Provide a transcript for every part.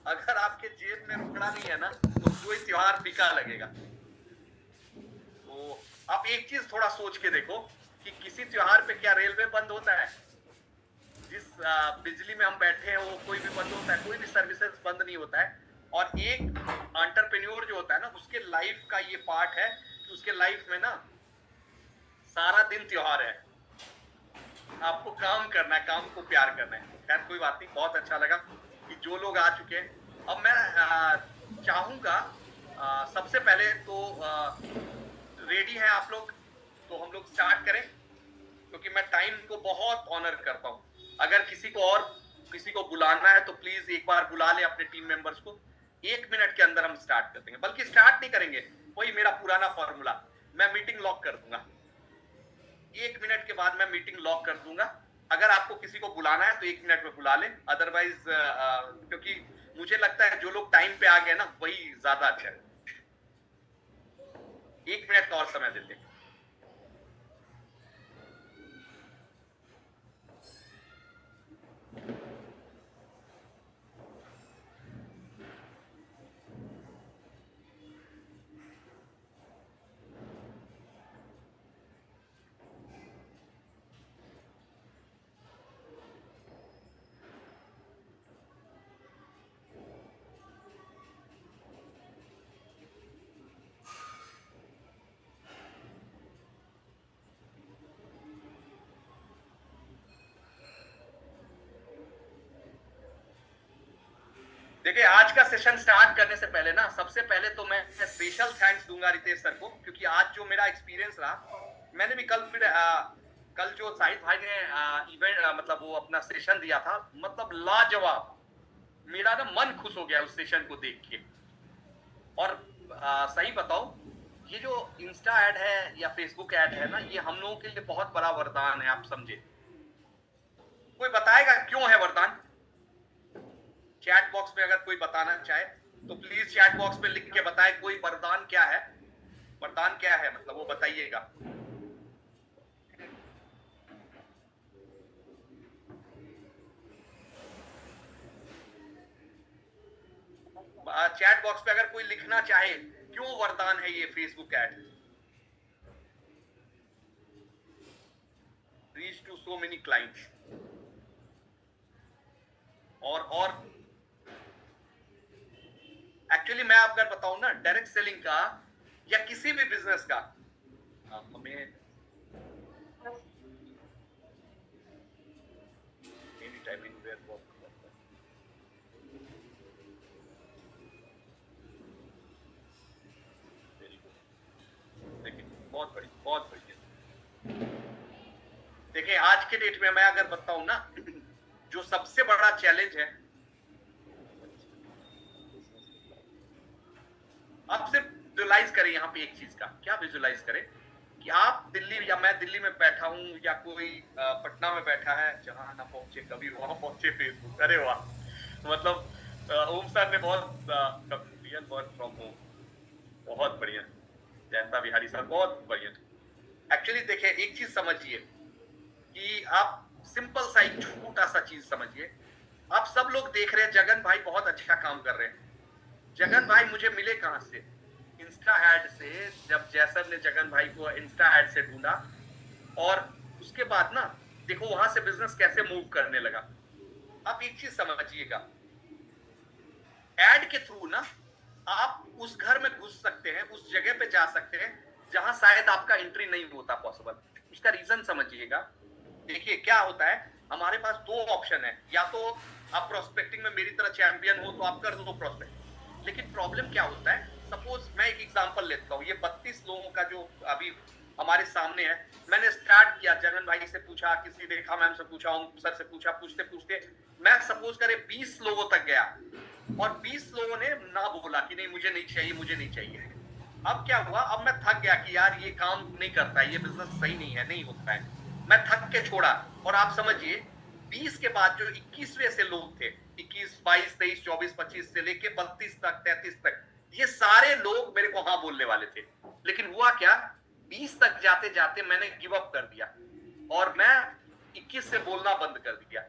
अगर आपके जेब में रुपड़ा नहीं है ना तो कोई त्योहार फीका लगेगा। तो आप एक चीज थोड़ा सोच के देखो कि किसी त्योहार पे क्या रेलवे बंद होता है? जिस बिजली में हम बैठे हैं वो कोई भी बंद होता है? कोई भी सर्विसेज बंद नहीं होता है। और एक एंटरप्रेन्योर जो होता है ना, उसके लाइफ का ये पार्ट है कि उसके लाइफ में ना सारा दिन त्योहार है। आपको काम करना है, काम को प्यार करना है। खैर कोई बात नहीं, बहुत अच्छा लगा कि जो लोग आ चुके हैं। अब मैं चाहूंगा सबसे पहले तो रेडी हैं आप लोग तो हम लोग स्टार्ट करें, क्योंकि मैं टाइम को बहुत ऑनर करता हूं। अगर किसी को बुलाना है तो प्लीज एक बार बुला ले अपने टीम मेंबर्स को। 1 मिनट के अंदर हम स्टार्ट कर देंगे, बल्कि स्टार्ट नहीं करेंगे, वही मेरा पुराना फॉर्मूला, मैं मीटिंग लॉक कर दूंगा। 1 मिनट के बाद मैं मीटिंग लॉक कर दूंगा। अगर आपको किसी को बुलाना है तो 1 मिनट में बुला ले, अदरवाइज क्योंकि मुझे लगता है जो लोग टाइम पे आ गए ना वही ज्यादा अच्छा है। 1 मिनट का और समय देते हैं। देखिए, आज का सेशन स्टार्ट करने से पहले ना, सबसे पहले तो मैं स्पेशल थैंक्स दूंगा रितेश सर को, क्योंकि आज जो मेरा एक्सपीरियंस रहा, मैंने भी कल जो साहिद भाई ने इवेंट मतलब वो अपना सेशन दिया था, मतलब लाजवाब। मेरा ना मन खुश हो गया उस सेशन को देख के। और सही बताओ, ये जो इंस्टा ऐड है या फेसबुक ऐड है ना, ये हम लोगों के लिए बहुत बड़ा वरदान है, आप समझे। कोई बताएगा क्यों है वरदान? चैट बॉक्स में अगर कोई बताना चाहे तो प्लीज चैट बॉक्स में लिख के बताए कोई वरदान क्या है। वरदान क्या है मतलब वो बताइएगा। चैट बॉक्स पे अगर कोई लिखना चाहे क्यों वरदान है ये Facebook ad. Reach to so many clients. और एक्चुअली मैं अगर बताऊं ना, डायरेक्ट सेलिंग का या किसी भी बिजनेस का हमें एनी टाइम एनीवेयर वर्क करता है। देखिए बहुत बढ़िया। देखिए आज के डेट में मैं अगर बताऊं ना, जो सबसे बड़ा चैलेंज है, आप सिर्फ विजुलाइज करें यहाँ पे एक चीज का। क्या विजुलाइज करें कि आप दिल्ली या मैं दिल्ली में बैठा हूं या कोई पटना में बैठा है, जहां ना पहुंचे कभी वहां पहुंचे फेसबुक। अरे वाह, मतलब ओम सर ने बहुत रियल वर्क फ्रॉम होम, बहुत बढ़िया। जयंता बिहारी सर बहुत बढ़िया। एक्चुअली देखिए एक चीज समझिए कि आप सिंपल सा एक छोटा सा चीज समझिए। आप सब लोग देख रहे हैं जगन भाई बहुत अच्छा काम कर रहे हैं। जगन भाई मुझे मिले कहां से? इंस्टा ऐड से। जब जैसर ने जगन भाई को इंस्टा ऐड से ढूंढा और उसके बाद ना देखो वहां से बिजनेस कैसे मूव करने लगा। आप एक चीज समझिएगा, ऐड के थ्रू ना आप उस घर में घुस सकते हैं, उस जगह पे जा सकते हैं जहां शायद आपका एंट्री नहीं होता पॉसिबल। उसका रीजन समझिएगा। देखिए क्या होता है, हमारे पास दो ऑप्शन है, या तो आप प्रोस्पेक्टिंग में मेरी तरह चैंपियन हो तो आप कर दो प्रोस्पेक्ट। लेकिन प्रॉब्लम क्या होता है, सपोज मैं एक एग्जांपल लेता हूँ, ये 32 लोगों का जो अभी हमारे सामने है, मैंने स्टार्ट किया, जगन भाई से पूछा, किसी रेखा मैम से पूछा, ओम सर से पूछा, पूछते पूछते मैं सपोज करे 20 लोगों तक गया और 20 लोगों ने ना बोला कि नहीं मुझे नहीं चाहिए, मुझे नहीं चाहिए। अब क्या हुआ, अब मैं थक गया कि यार ये काम नहीं करता है, ये बिजनेस सही नहीं है, नहीं होता है। मैं थक के छोड़ा। और आप समझिए 20 के बाद जो 21वें से लोग थे, 21, 22, 23, 24, 25 से लेके 32 तक, 33 तक, ये सारे लोग मेरे को हाँ बोलने वाले थे। लेकिन हुआ क्या, 20 तक जाते जाते मैंने गिव अप कर दिया और मैं 21 से बोलना बंद कर दिया।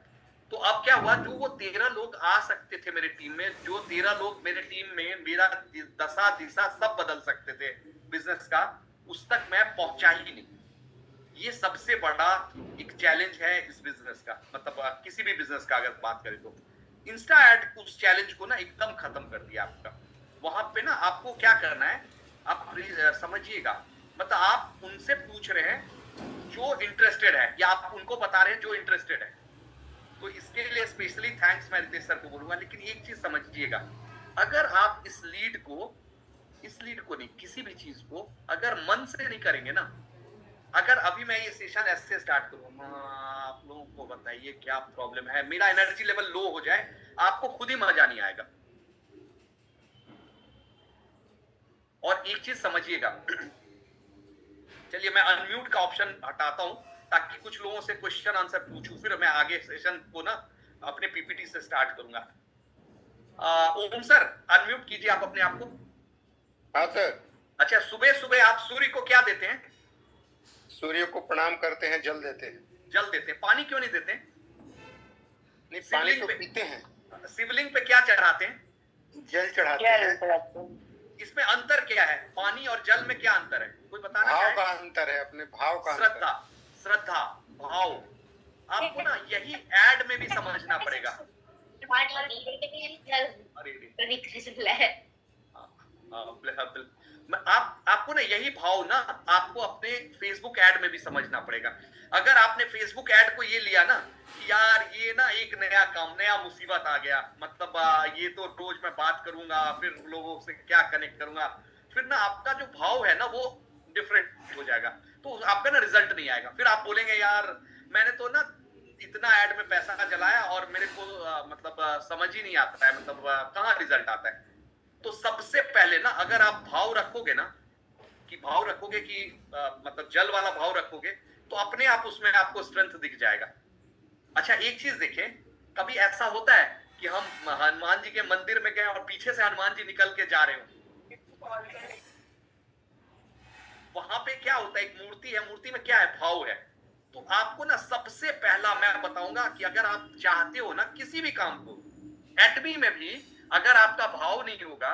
तो अब क्या हुआ, जो वो 13 लोग आ सकते थे मेरे टीम में, जो 13 लोग मेरे टीम में मेरा दशा दिशा सब बदल सकते थे बिजनेस का, उस तक मैं पहुंचा ही नहीं। ये सबसे बड़ा एक चैलेंज है इस बिजनेस का, मतलब किसी भी बिजनेस का अगर बात करें तो इंस्टा ऐड उस चैलेंज को ना एकदम खत्म कर दिया आपका। वहां पे ना आपको क्या करना है, आप समझिएगा, मतलब आप उनसे पूछ रहे हैं जो इंटरेस्टेड है, या आप उनको बता रहे हैं जो इंटरेस्टेड है। तो इसके लिए स्पेशली थैंक्स मैं रितेश सर को बोलूंगा। लेकिन एक चीज समझिएगा, अगर आप इस लीड को नहीं, किसी भी चीज को अगर मन से नहीं करेंगे ना, अगर अभी मैं ये सेशन ऐसे स्टार्ट करूँ, आप लोगों को बताइए क्या प्रॉब्लम है, मेरा एनर्जी लेवल लो हो जाए, आपको खुद ही मजा नहीं आएगा। और एक चीज समझिएगा, चलिए मैं अनम्यूट का ऑप्शन हटाता हूं ताकि कुछ लोगों से क्वेश्चन आंसर पूछूं, फिर मैं आगे सेशन को ना अपने पीपीटी से स्टार्ट करूंगा। ओम सर अनम्यूट कीजिए आप अपने आप को। हाँ सर। अच्छा, सुबह सुबह आप सूर्य को क्या देते हैं? सूर्य को प्रणाम करते हैं, जल देते हैं। जल देते हैं, पानी क्यों नहीं देते? नहीं, पानी तो पीते हैं। शिवलिंग पे क्या चढ़ाते हैं? जल चढ़ाते हैं। इसमें अंतर क्या है? पानी और जल में क्या अंतर है, कोई बताना भाव चाहे? का अंतर है, अपने भाव का श्रद्धा, श्रद्धा भाव। आपको ना यही ऐड में भी समझना पड़ेगा। आपको ना यही भाव ना आपको अपने फेसबुक ऐड में भी समझना पड़ेगा। अगर आपने फेसबुक ऐड को ये लिया ना कि यार ये ना एक नया काम, नया मुसीबत आ गया, मतलब ये तो रोज मैं बात करूंगा, फिर लोगों से क्या कनेक्ट करूंगा, फिर ना आपका जो भाव है ना वो डिफरेंट हो जाएगा, तो आपका ना रिजल्ट नहीं आएगा। फिर आप बोलेंगे यार मैंने तो ना इतना ऐड में पैसा जलाया और मेरे को मतलब समझ ही नहीं आता है, मतलब कहाँ रिजल्ट आता है। तो सबसे पहले ना अगर आप भाव रखोगे ना, कि भाव रखोगे कि मतलब जल वाला भाव रखोगे, तो अपने आप उसमें आपको स्ट्रेंथ दिख जाएगा। अच्छा एक चीज देखें, कभी ऐसा होता है कि हम हनुमान जी के मंदिर में गए और पीछे से हनुमान जी निकल के जा रहे हो, वहां पे क्या होता है, एक मूर्ति है, मूर्ति में क्या है, भाव है। तो आपको ना सबसे पहला मैं बताऊंगा कि अगर आप चाहते हो ना किसी भी काम को, एटमी में भी अगर आपका भाव नहीं होगा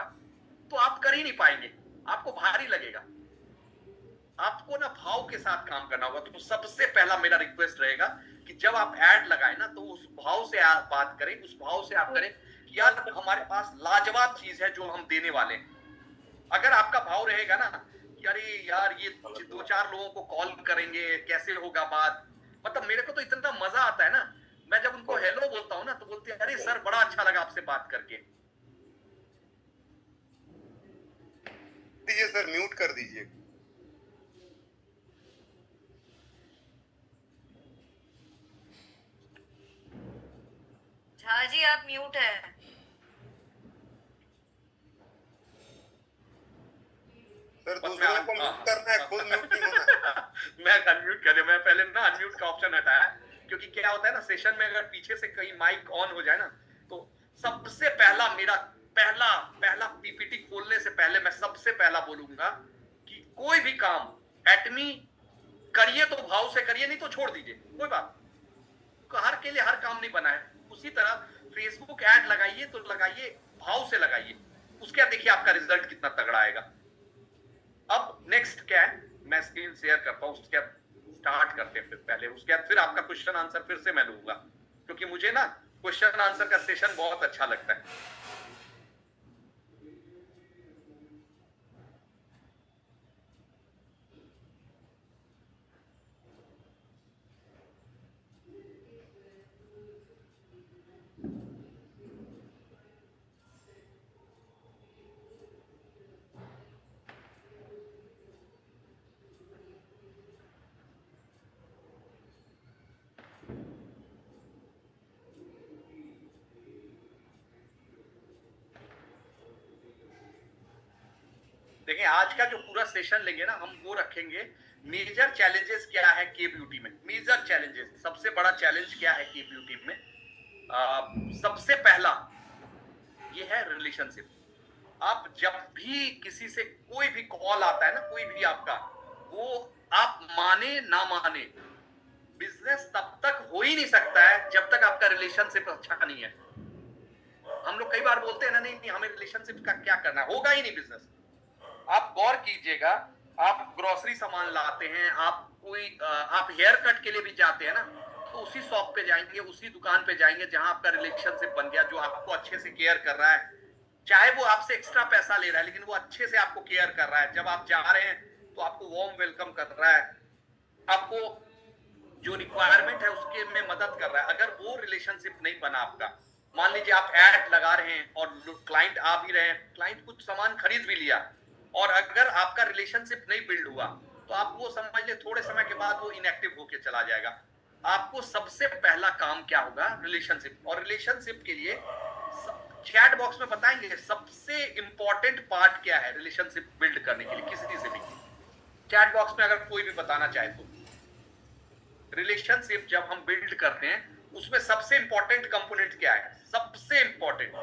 तो आप कर ही नहीं पाएंगे, आपको भारी लगेगा। आपको ना भाव के साथ काम करना होगा। तो सबसे पहला मेरा रिक्वेस्ट रहेगा कि जब आप ऐड लगाए ना तो उस भाव से आप बात करें, उस भाव से आप करें कि यार हमारे पास लाजवाब चीज है जो हम देने वाले हैं। अगर आपका भाव रहेगा ना कि अरे यार ये 2-4 लोगों को कॉल करेंगे, कैसे होगा बात, मतलब मेरे को तो इतना मजा आता है ना, मैं जब उनको हेलो बोलता हूँ ना तो बोलते हैं अरे सर बड़ा अच्छा लगा आपसे बात करके। दीजिए सर, म्यूट कर दीजिए। झा जी आप म्यूट है। सर दूसरों को म्यूट करना है, खुद म्यूट नहीं होना। मैं अनम्यूट कर दिया, मैं पहले ना अनम्यूट का ऑप्शन हटाया, क्योंकि क्या होता है ना सेशन में अगर पीछे से कहीं माइक ऑन हो जाए ना, तो सबसे पहला मेरा पहला पीपीटी खोलने से पहले मैं सबसे पहला बोलूंगा कि कोई भी काम एटमी करिए तो भाव से करिए, नहीं तो छोड़ दीजिए, कोई बात, हर के लिए हर काम नहीं बना है। उसी तरह फेसबुक ऐड लगाइए तो लगाइए भाव से लगाइए, उसके बाद देखिए आपका रिजल्ट कितना तगड़ा आएगा। अब नेक्स्ट क्या है, मैं स्क्रीन शेयर करता हूं, उसके बाद स्टार्ट करते हैं। फिर पहले उसके बाद फिर आपका क्वेश्चन आंसर फिर से मैं लूंगा, क्योंकि मुझे ना क्वेश्चन आंसर का सेशन बहुत अच्छा लगता है। देखिए आज का जो पूरा सेशन लेंगे ना हम, वो रखेंगे मेजर चैलेंजेस क्या है के ब्यूटी में। मेजर चैलेंजेस, सबसे बड़ा चैलेंज क्या है के ब्यूटी में? सबसे पहला ये है रिलेशनशिप। आप जब भी किसी से कोई भी कॉल आता है ना, कोई भी आपका, वो आप माने ना माने, बिजनेस तब तक हो ही नहीं सकता है जब तक आपका रिलेशनशिप अच्छा नहीं है। हम लोग कई बार बोलते हैं ना, नहीं नहीं हमें रिलेशनशिप का क्या करना है, होगा ही नहीं बिजनेस। आप गौर कीजिएगा, आप ग्रोसरी सामान लाते हैं, आप हेयर कट के लिए भी जाते हैं ना, तो उसी शॉप पे जाएंगे, उसी दुकान पे जाएंगे जहां आपका रिलेशनशिप बन गया, जो आपको अच्छे से केयर कर रहा है। चाहे वो आपसे एक्स्ट्रा पैसा ले रहा है, लेकिन वो अच्छे से आपको केयर कर रहा है। जब आप जा रहे हैं तो आपको वार्म वेलकम कर रहा है, आपको जो रिक्वायरमेंट है उसके में मदद कर रहा है। अगर वो रिलेशनशिप नहीं बना आपका, मान लीजिए आप ऐड लगा रहे हैं और क्लाइंट आ भी रहे हैं, क्लाइंट कुछ सामान खरीद भी लिया, और अगर आपका रिलेशनशिप नहीं बिल्ड हुआ, तो आप वो समझ ले थोड़े समय के बाद वो इनएक्टिव होके चला जाएगा। आपको सबसे पहला काम क्या होगा, रिलेशनशिप। और रिलेशनशिप के लिए चैट बॉक्स में बताएंगे सबसे इंपॉर्टेंट पार्ट क्या है रिलेशनशिप बिल्ड करने के लिए। किसी से भी चैट बॉक्स में अगर कोई भी बताना चाहे तो, रिलेशनशिप जब हम बिल्ड करते हैं उसमें सबसे इंपॉर्टेंट कंपोनेंट क्या है, सबसे इंपॉर्टेंट।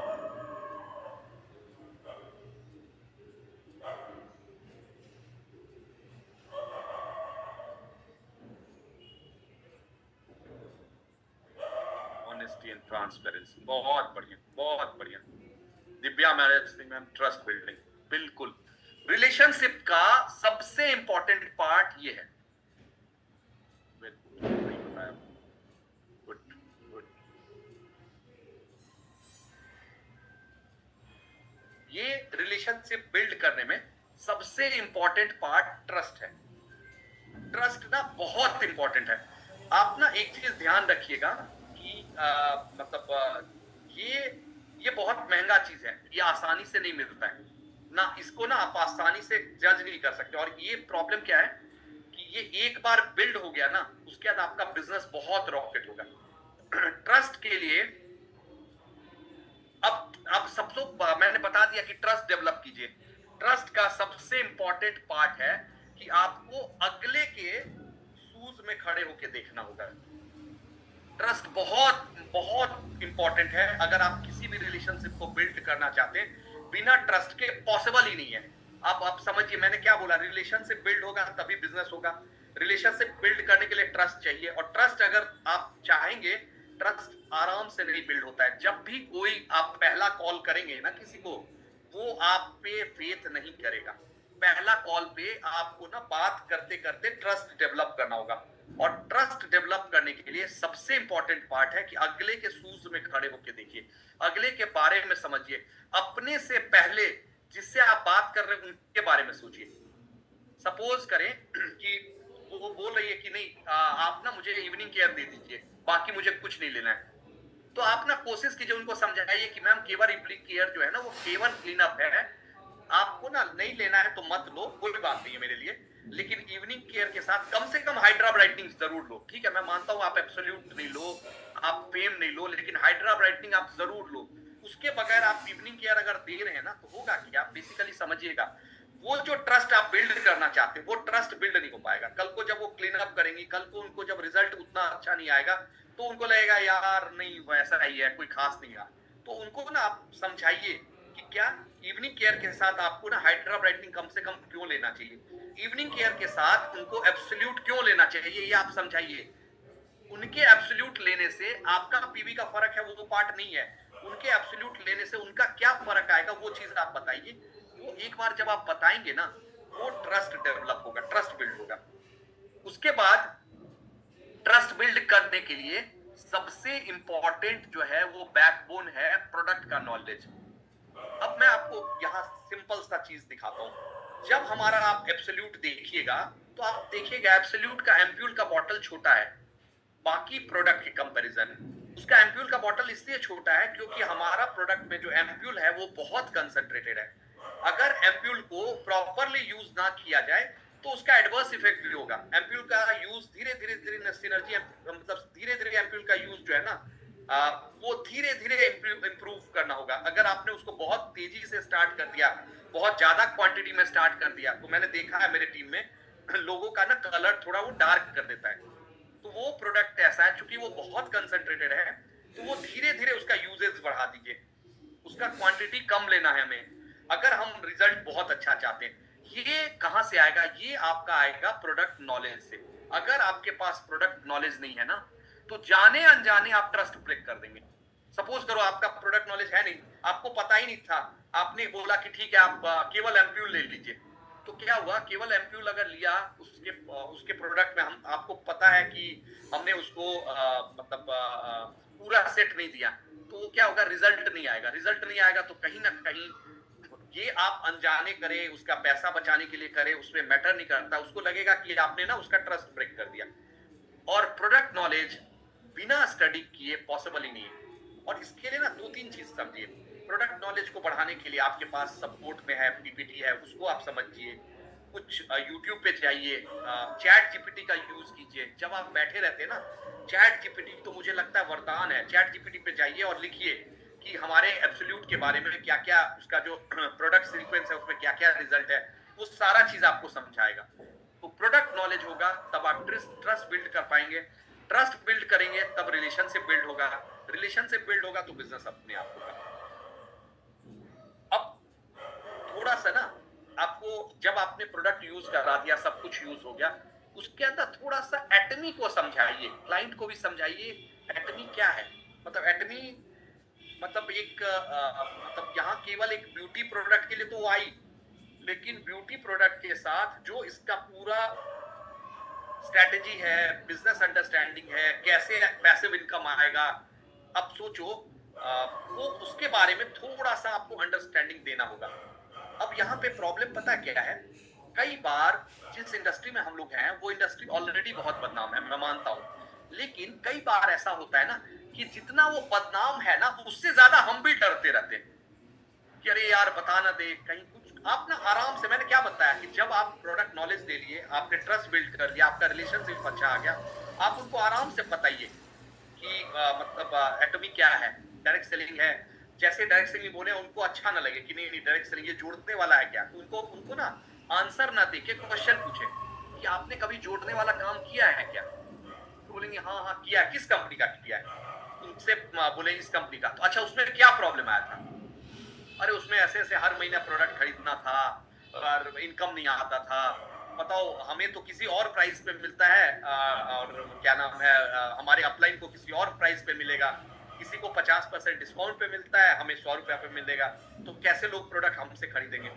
Honesty and transparency. बहुत बढ़िया, बहुत बढ़िया। दिव्या मैम, ट्रस्ट बिल्डिंग, बिल्कुल। रिलेशनशिप का सबसे इंपॉर्टेंट पार्ट ये है। बिल्कुल नहीं बताया। Good good. ये रिलेशनशिप बिल्ड करने में सबसे इंपॉर्टेंट पार्ट ट्रस्ट है। ट्रस्ट ना बहुत इंपॉर्टेंट है। आप ना एक चीज ध्यान रखिएगा कि ये बहुत महंगा चीज है, ये आसानी से नहीं मिलता है ना, इसको ना आप आसानी से जज नहीं कर सकते। और ये प्रॉब्लम क्या है कि ये एक बार बिल्ड हो गया ना, उसके बाद आपका बिजनेस बहुत रॉकेट होगा। ट्रस्ट के लिए अब सब लोग, मैंने बता दिया कि ट्रस्ट डेवलप कीजिए। ट्रस्ट का सबसे इंपॉर्टेंट पार्ट है कि आपको अगले के शूज में खड़े होकर देखना होगा। ट्रस्ट बहुत बहुत इंपॉर्टेंट है। अगर आप किसी भी रिलेशनशिप को बिल्ड करना चाहते हैं, बिना ट्रस्ट के पॉसिबल ही नहीं है। आप समझिए मैंने क्या बोला, रिलेशनशिप बिल्ड होगा तभी बिजनेस होगा। रिलेशनशिप बिल्ड करने के लिए ट्रस्ट चाहिए, और ट्रस्ट अगर आप चाहेंगे, ट्रस्ट आराम से नहीं बिल्ड होता है। जब भी कोई आप पहला कॉल करेंगे ना किसी को, वो आप पे फेथ नहीं करेगा। पहला कॉल पे आपको ना बात करते करते ट्रस्ट डेवलप करना होगा। और ट्रस्ट डेवलप करने के लिए सबसे इंपॉर्टेंट पार्ट है कि अगले के शूज में खड़े होकर देखिए, अगले के बारे में समझिए। अपने से पहले जिससे आप बात कर रहे हैं उनके बारे में सोचिए। सपोज करें कि वो बोल रही है कि नहीं आप ना मुझे इवनिंग केयर दे दीजिए, बाकी मुझे कुछ नहीं लेना है, तो आप ना कोशिश कीजिए उनको समझाइए कि मैम केवल इवनिंग केयर जो है ना वो केवल क्लीन अप है, आपको ना नहीं लेना है तो मत लो, कोई बात नहीं है मेरे लिए, लेकिन इवनिंग केयर के साथ कम से कम हाइड्रा ब्राइटनिंग जरूर लो। ठीक है, मैं मानता हूं आप एब्सोल्यूट नहीं लो, आप फेम नहीं लो, लेकिन हाइड्रा ब्राइटनिंग आप जरूर लो। उसके बगैर आप इवनिंग केयर अगर दे रहे हैं ना, तो होगा कि आप बेसिकली समझिएगा, वो जो ट्रस्ट आप बिल्ड करना चाहते हैं वो ट्रस्ट बिल्ड नहीं हो पाएगा। कल को जब वो क्लीन अप करेंगी, कल को उनको जब रिजल्ट उतना अच्छा नहीं आएगा, तो उनको लगेगा यार नहीं वैसा ही है, कोई खास नहीं है। तो उनको ना आप समझाइए कि क्या इवनिंग केयर के साथ आपको ना हाइड्रा ब्राइटनिंग कम से कम क्यों लेना चाहिए, इवनिंग केयर के साथ उनको एब्सोल्यूट क्यों लेना चाहिए, ये आप समझाइए। उनके एब्सोल्यूट लेने से आपका पीवी का फर्क है, वो पार्ट नहीं है। उनके एब्सोल्यूट लेने से उनका क्या फर्क आएगा, वो चीज आप बताइए। वो एक बार जब आप बताएंगे ना, वो ट्रस्ट डेवलप होगा, ट्रस्ट बिल्ड होगा। उसके बाद ट्रस्ट बिल्ड करने के लिए सबसे इंपॉर्टेंट जो है वो बैकबोन है प्रोडक्ट का नॉलेज। अब मैं आपको यहां सिंपल सा चीज दिखाता हूं। जब हमारा आप एब्सोल्यूट देखिएगा, तो आप देखिएगा एब्सोल्यूट का एम्प्यूल का बॉटल छोटा है बाकी प्रोडक्ट के कंपैरिजन। उसका एम्प्यूल का बॉटल इसलिए छोटा है क्योंकि हमारा प्रोडक्ट में जो एम्प्यूल है वो बहुत कंसंट्रेटेड है। अगर एम्प्यूल को प्रॉपरली यूज ना किया जाए तो उसका एडवर्स इफेक्ट भी होगा। एम्प्यूल का यूज धीरे धीरे सिनर्जी, मतलब धीरे धीरे एम्प्यूल का यूज जो है ना, वो धीरे धीरे इंप्रूव करना होगा। अगर आपने उसको बहुत तेजी से स्टार्ट कर दिया, बहुत ज्यादा क्वांटिटी में स्टार्ट कर दिया, तो मैंने देखा है मेरे टीम में लोगों का ना कलर थोड़ा वो डार्क कर देता है। तो वो प्रोडक्ट ऐसा है, चूंकि वो बहुत कंसंट्रेटेड है, तो वो धीरे धीरे उसका यूजेज बढ़ा दीजिए, उसका क्वांटिटी कम लेना है हमें, अगर हम रिजल्ट बहुत अच्छा चाहते हैं। ये कहां से आएगा, ये आपका आएगा प्रोडक्ट नॉलेज से। अगर आपके पास प्रोडक्ट नॉलेज नहीं है ना, तो जाने अनजाने आप ट्रस्ट ब्रेक कर देंगे। सपोज करो आपका प्रोडक्ट नॉलेज है नहीं, आपको पता ही नहीं था, आपने बोला कि ठीक है आप केवल एम्प्यूल ले लीजिए, तो क्या हुआ, केवल एम्प्यूल अगर लिया, उसके प्रोडक्ट में हम आपको पता है कि हमने उसको मतलब पूरा सेट नहीं दिया, तो क्या होगा, रिजल्ट नहीं आएगा। रिजल्ट नहीं आएगा तो कहीं ना कहीं ये आप अनजाने करें, उसका पैसा बचाने के लिए करें, उसमें मैटर नहीं करता, उसको लगेगा कि आपने ना उसका ट्रस्ट ब्रेक कर दिया। और प्रोडक्ट नॉलेज बिना स्टडी किए पॉसिबल ही नहीं है। और इसके लिए ना दो तीन चीज समझिए। प्रोडक्ट नॉलेज को बढ़ाने के लिए आपके पास सपोर्ट में है, पीपीटी है, उसको आप समझिए। कुछ यूट्यूब पे जाइए, चैट जीपीटी का यूज कीजिए। जब आप बैठे रहते हैं ना, चैट जीपीटी तो मुझे लगता है वरदान है। चैट जीपीटी पे जाइए और लिखिए कि हमारे एब्सोल्यूट के बारे में क्या क्या, उसका जो प्रोडक्ट सीक्वेंस है उसमें क्या क्या रिजल्ट है, वो सारा चीज आपको समझाएगा। तो प्रोडक्ट नॉलेज होगा तब आप ट्रस्ट बिल्ड कर पाएंगे, ट्रस्ट बिल्ड करेंगे तब रिलेशनशिप बिल्ड होगा, रिलेशनशिप बिल्ड होगा तो बिजनेस अपने आप होगा। अब थोड़ा सा ना आपको, जब आपने प्रोडक्ट यूज करा दिया, सब कुछ यूज हो गया, उसके अंदर थोड़ा सा एटमी को समझाइए, क्लाइंट को भी समझाइए एटमी क्या है। मतलब एटमी मतलब एक मतलब यहाँ केवल एक ब्यूटी प्रोडक्ट के लिए तो आई, लेकिन ब्यूटी प्रोडक्ट के साथ जो इसका पूरा स्ट्रेटेजी है, बिजनेस अंडरस्टैंडिंग है, कैसे पैसिव इनकम आएगा, अब सोचो वो उसके बारे में थोड़ा सा आपको अंडरस्टैंडिंग देना होगा। अब यहाँ पे प्रॉब्लम पता क्या है, कई बार जिस इंडस्ट्री में हम लोग हैं वो इंडस्ट्री ऑलरेडी बहुत बदनाम है, मैं मानता हूँ, लेकिन कई बार ऐसा होता है ना कि जितना वो बदनाम है ना, उससे ज्यादा हम भी डरते रहते हैं कि अरे यार बता ना दे कहीं कुछ। आप ना आराम से, मैंने क्या बताया कि जब आप प्रोडक्ट नॉलेज ले लिए, आपने ट्रस्ट बिल्ड कर लिया, आपका रिलेशनशिप अच्छा आ गया, आप उनको आराम से बताइए कि मतलब एटॉमिक क्या है, डायरेक्ट सेलिंग है। जैसे डायरेक्ट सेलिंग बोले उनको अच्छा ना लगे कि नहीं नहीं डायरेक्ट सेलिंग ये जोड़ने वाला है क्या, तो उनको उनको ना आंसर ना देके क्वेश्चन पूछे कि आपने कभी जोड़ने वाला काम किया है क्या, तो बोलेंगे हाँ हाँ किया है। किस कंपनी का किया है, उनसे बोले इस कंपनी का, तो अच्छा उसमें क्या प्रॉब्लम आया था, अरे उसमें ऐसे ऐसे हर महीना प्रोडक्ट खरीदना था और इनकम नहीं आता था, बताओ हमें तो किसी और प्राइस पे मिलता है और क्या नाम है हमारे अपलाइन को किसी और प्राइस पे मिलेगा, किसी को 50% डिस्काउंट पे मिलता है, हमें 100 रुपया पे मिलेगा, तो कैसे लोग प्रोडक्ट हमसे खरीदेंगे।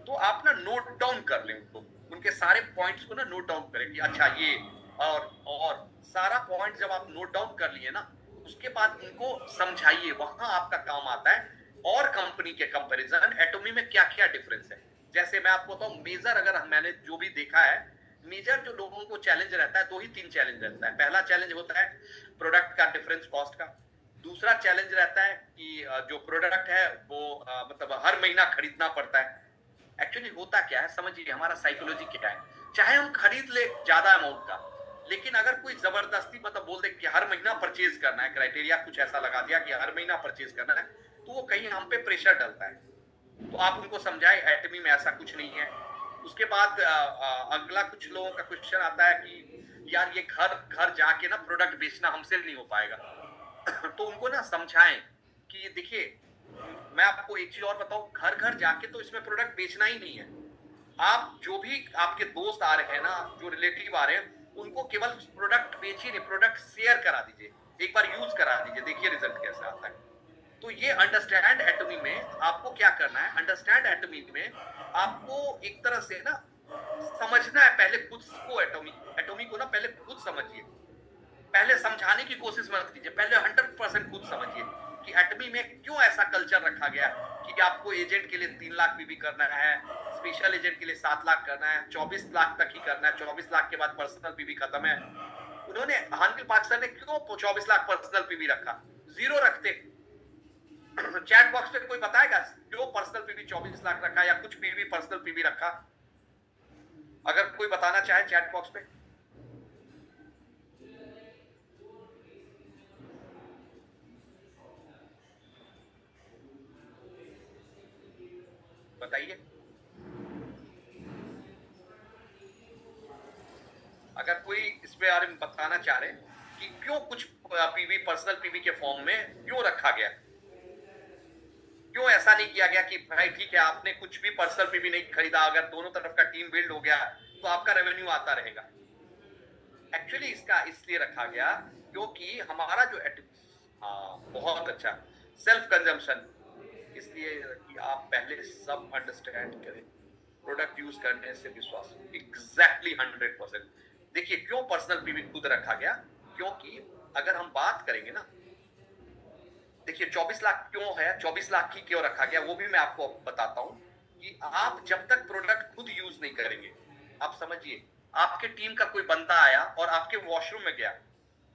तो आप ना नोट डाउन कर लें उनको, उनके सारे पॉइंट्स को ना नोट डाउन करें कि अच्छा ये और सारा पॉइंट जब आप नोट डाउन कर लिए ना, उसके बाद उनको समझाइए, वहां आपका काम आता है। और कंपनी के कंपैरिजन एटॉमी में क्या क्या डिफरेंस है, जैसे मैं आपको बताऊं मेजर, अगर मैंने जो भी देखा है, मेजर जो लोगों को चैलेंज रहता है, दो ही तीन चैलेंज रहता है। पहला चैलेंज होता है प्रोडक्ट का डिफरेंस कॉस्ट का, दूसरा चैलेंज रहता है कि जो प्रोडक्ट है वो मतलब हर महीना खरीदना पड़ता है। एक्चुअली होता क्या है समझिए, हमारा साइकोलॉजी क्या है, चाहे हम खरीद ले ज्यादा अमाउंट का, लेकिन अगर कोई जबरदस्ती मतलब बोल दे कि हर महीना परचेज करना है, क्राइटेरिया कुछ ऐसा लगा दिया कि हर महीना परचेज करना है, तो वो कहीं हम पे प्रेशर डलता है। तो आप उनको समझाए एटमी में ऐसा कुछ नहीं है। उसके बाद अगला कुछ लोगों का क्वेश्चन आता है कि यार ये घर घर जाके ना प्रोडक्ट बेचना हमसे नहीं हो पाएगा। तो उनको ना समझाएं कि देखिए मैं आपको एक चीज और बताऊं, घर घर जाके तो इसमें प्रोडक्ट बेचना ही नहीं है। आप जो भी आपके दोस्त आ रहे हैं ना, जो रिलेटिव आ रहे हैं, उनको केवल प्रोडक्ट बेचिए नहीं, प्रोडक्ट शेयर करा दीजिए, एक बार यूज करा दीजिए, देखिए रिजल्ट कैसा आता है। तो ये अंडरस्टैंड एटॉमी में आपको क्या करना है, अंडरस्टैंड एटॉमी में आपको एक तरह से ना समझना है पहले खुद को, एटॉमी एटॉमी को ना पहले खुद समझिए, पहले समझाने की कोशिश मत कीजिए, पहले 100% खुद समझिए कि एटमी में क्यों ऐसा कल्चर रखा गया कि आपको एजेंट के लिए 3 लाख पीवी करना है, स्पेशल एजेंट के लिए 7 लाख करना है, 24 लाख तक ही करना है, 24 लाख के बाद पर्सनल पीवी खत्म है। उन्होंने हानिल पाक सर ने क्यों 24 लाख पर्सनल पीवी रखा, जीरो रखते। चैट बॉक्स पे कोई बताएगा क्यों पर्सनल पीवी 24 लाख रखा या कुछ पीवी पर्सनल पीवी रखा, अगर कोई बताना चाहे चैट बॉक्स पे। बताइए अगर कोई इस बारे में बताना चाह रहे कि क्यों कुछ पीवी पर्सनल पीवी के फॉर्म में क्यों रखा गया, क्यों ऐसा नहीं किया गया कि भाई ठीक है आपने कुछ भी पर्सनल पीवी नहीं खरीदा, अगर दोनों तरफ का टीम बिल्ड हो गया तो आपका रेवेन्यू आता रहेगा। एक्चुअली इसका इसलिए रखा गया क्योंकि हमारा जो हाँ बहुत अच्छा सेल्फ कंजम्पशन, इसलिए कि आप पहले सब अंडरस्टैंड करें, प्रोडक्ट यूज करने से विश्वास एग्जैक्टली 100%। देखिए क्यों पर्सनल पीवी खुद रखा गया, क्योंकि अगर हम बात करेंगे ना, देखिए 24 लाख क्यों है, 24 लाख ही क्यों रखा गया वो भी मैं आपको बताता हूं कि आप जब तक प्रोडक्ट खुद यूज नहीं करेंगे, आप समझिए आपके टीम का कोई बंदा आया और आपके वॉशरूम में गया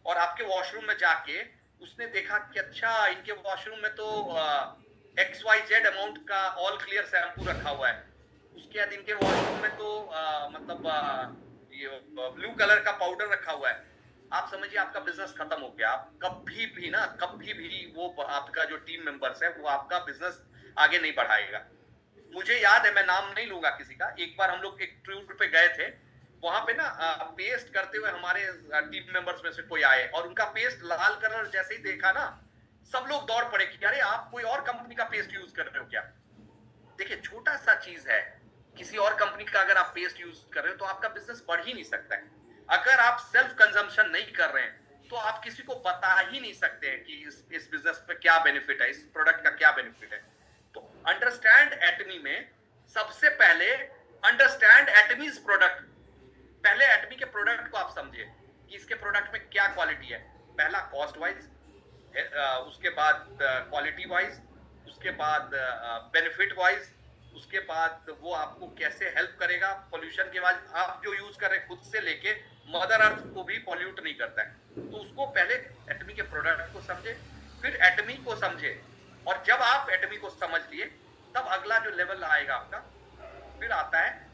और आपके वॉशरूम में जाके उसने देखा कि अच्छा इनके वॉशरूम में तो XYZ अमाउंट का ऑल क्लियर शैम्पू रखा हुआ है, उसके बाद इनके वॉशरूम में तो मतलब ये ब्लू कलर का पाउडर रखा हुआ है, आप समझिए आपका बिजनेस खत्म हो गया। आप कभी भी ना, कभी भी वो आपका जो टीम मेंबर्स है वो आपका बिजनेस आगे नहीं बढ़ाएगा। मुझे याद है, मैं नाम नहीं लूंगा किसी का, एक बार हम लोग एक टूर पे गए थे, वहां पे ना पेस्ट करते हुए हमारे टीम मेंबर्स में से कोई आए और उनका पेस्ट लाल कलर जैसे ही देखा ना, सब लोग दौड़ पड़े कि अरे आप कोई और कंपनी का पेस्ट यूज कर रहे हो क्या। देखिए छोटा सा चीज है, किसी और कंपनी का अगर आप पेस्ट यूज कर रहे हो तो आपका बिजनेस बढ़ ही नहीं सकता है। अगर आप सेल्फ कंजम्पशन नहीं कर रहे हैं तो आप किसी को बता ही नहीं सकते हैं कि इस बिजनेस पे क्या बेनिफिट है, इस प्रोडक्ट का क्या बेनिफिट है। तो अंडरस्टैंड एटमी में सबसे पहले अंडरस्टैंड एटमीज प्रोडक्ट, पहले एटमी के प्रोडक्ट को आप समझिए कि इसके प्रोडक्ट में क्या क्वालिटी है। पहला कॉस्ट वाइज, उसके बाद क्वालिटी वाइज, उसके बाद बेनिफिट वाइज, उसके बाद वो आपको कैसे हेल्प करेगा पोल्यूशन के बाद, आप जो यूज कर रहे हैं खुद से लेके मदर अर्थ को भी पॉल्यूट नहीं करता है। तो उसको पहले एटमी के प्रोडक्ट को समझे, फिर एटमी को समझे, और जब आप एटमी को समझ लिए तब अगला जो लेवल आएगा आपका, फिर आता है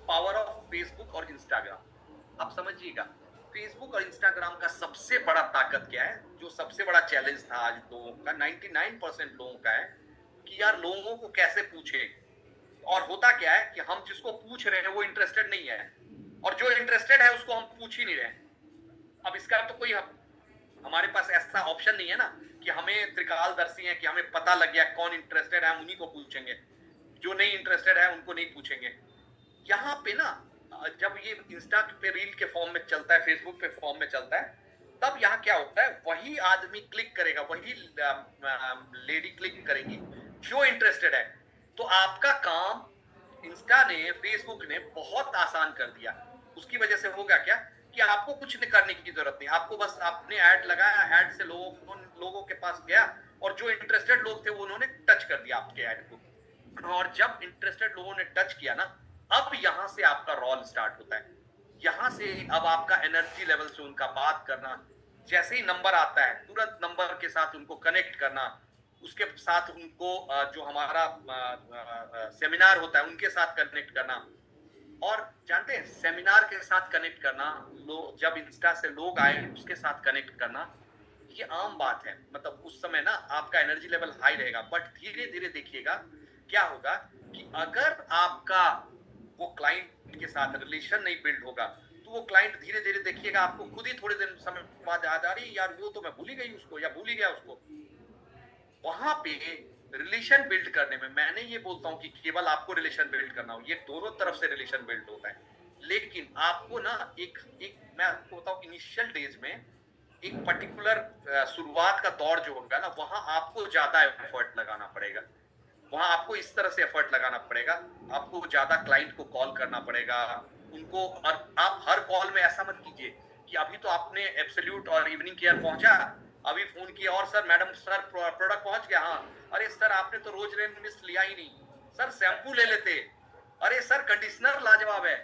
पावर ऑफ फेसबुक और इंस्टाग्राम। आप समझिएगा फेसबुक और इंस्टाग्राम का सबसे बड़ा ताकत क्या है, जो सबसे बड़ा चैलेंज था आज लोगों का, 99% लोगों का है कि यार लोगों को कैसे पूछे। और होता क्या है कि हम जिसको पूछ रहे हैं वो इंटरेस्टेड नहीं है, और जो इंटरेस्टेड है उसको हम पूछ ही नहीं रहे। अब इसका तो कोई हमारे पास ऐसा ऑप्शन नहीं है ना कि हमें त्रिकालदर्शी है कि हमें पता लग गया कौन इंटरेस्टेड है हम उन्हीं को पूछेंगे, जो नहीं इंटरेस्टेड है उनको नहीं पूछेंगे। यहाँ पे ना जब ये इंस्टा पे रील के फॉर्म में चलता है, फेसबुक पे फॉर्म में चलता है, तब यहाँ क्या होता है, वही आदमी क्लिक करेगा, वही लेडी क्लिक करेगी जो इंटरेस्टेड है। तो आपका काम इंस्टा ने, फेसबुक ने बहुत आसान कर दिया। उसकी वजह से होगा क्या कि आपको कुछ करने की जरूरत नहीं, आपको बस आपने ऐड लगाया, ऐड से लोगों के पास गया और जो इंटरेस्टेड लोग थे वो उन्होंने टच कर दिया आपके ऐड को। और जब इंटरेस्टेड लोगों ने टच किया ना, अब यहां से आपका रोल स्टार्ट होता है। यहां से अब आपका एनर्जी लेवल से उनका बात करना, जैसे ही नंबर आता है तुरंत नंबर के साथ उनको कनेक्ट करना, उसके साथ उनको जो हमारा सेमिनार होता है उनके साथ कनेक्ट करना। और जानते हैं सेमिनार के साथ कनेक्ट करना, जब इंस्टा से लोग आए उसके साथ कनेक्ट करना, ये आम बात है। मतलब उस समय ना आपका एनर्जी लेवल हाई रहेगा, बट धीरे धीरे देखिएगा क्या होगा कि अगर आपका वो क्लाइंट के साथ रिलेशन नहीं बिल्ड होगा तो वो क्लाइंट धीरे धीरे देखिएगा आपको खुद ही थोड़े दिन समय बाद याद आ रही यार वो तो मैं भूल ही गई उसको या भूल ही गया उसको। वहां पे रिलेशन बिल्ड करने में मैंने ये बोलता हूं कि केवल आपको रिलेशन बिल्ड करना हो, ये दोनों तरफ से रिलेशन बिल्ड होता है। लेकिन आपको ना एक मैं आपको बताऊं इनिशियल डेज में एक पर्टिकुलर शुरुआत का दौर जो होगा ना, वहां आपको ज्यादा एफर्ट लगाना पड़ेगा। वहां आपको इस तरह से एफर्ट लगाना पड़ेगा, आपको ज्यादा क्लाइंट को कॉल करना पड़ेगा उनको। और आप हर कॉल में ऐसा मत कीजिए कि अभी तो आपने एब्सोल्यूट और इवनिंग केयर पहुंचा, अभी फोन किया और सर मैडम सर प्रोडक्ट पहुंच गया, हाँ अरे सर आपने तो रोज रेन मिस्ट लिया ही नहीं, सर शैम्पू ले लेते, अरे सर कंडीशनर लाजवाब है,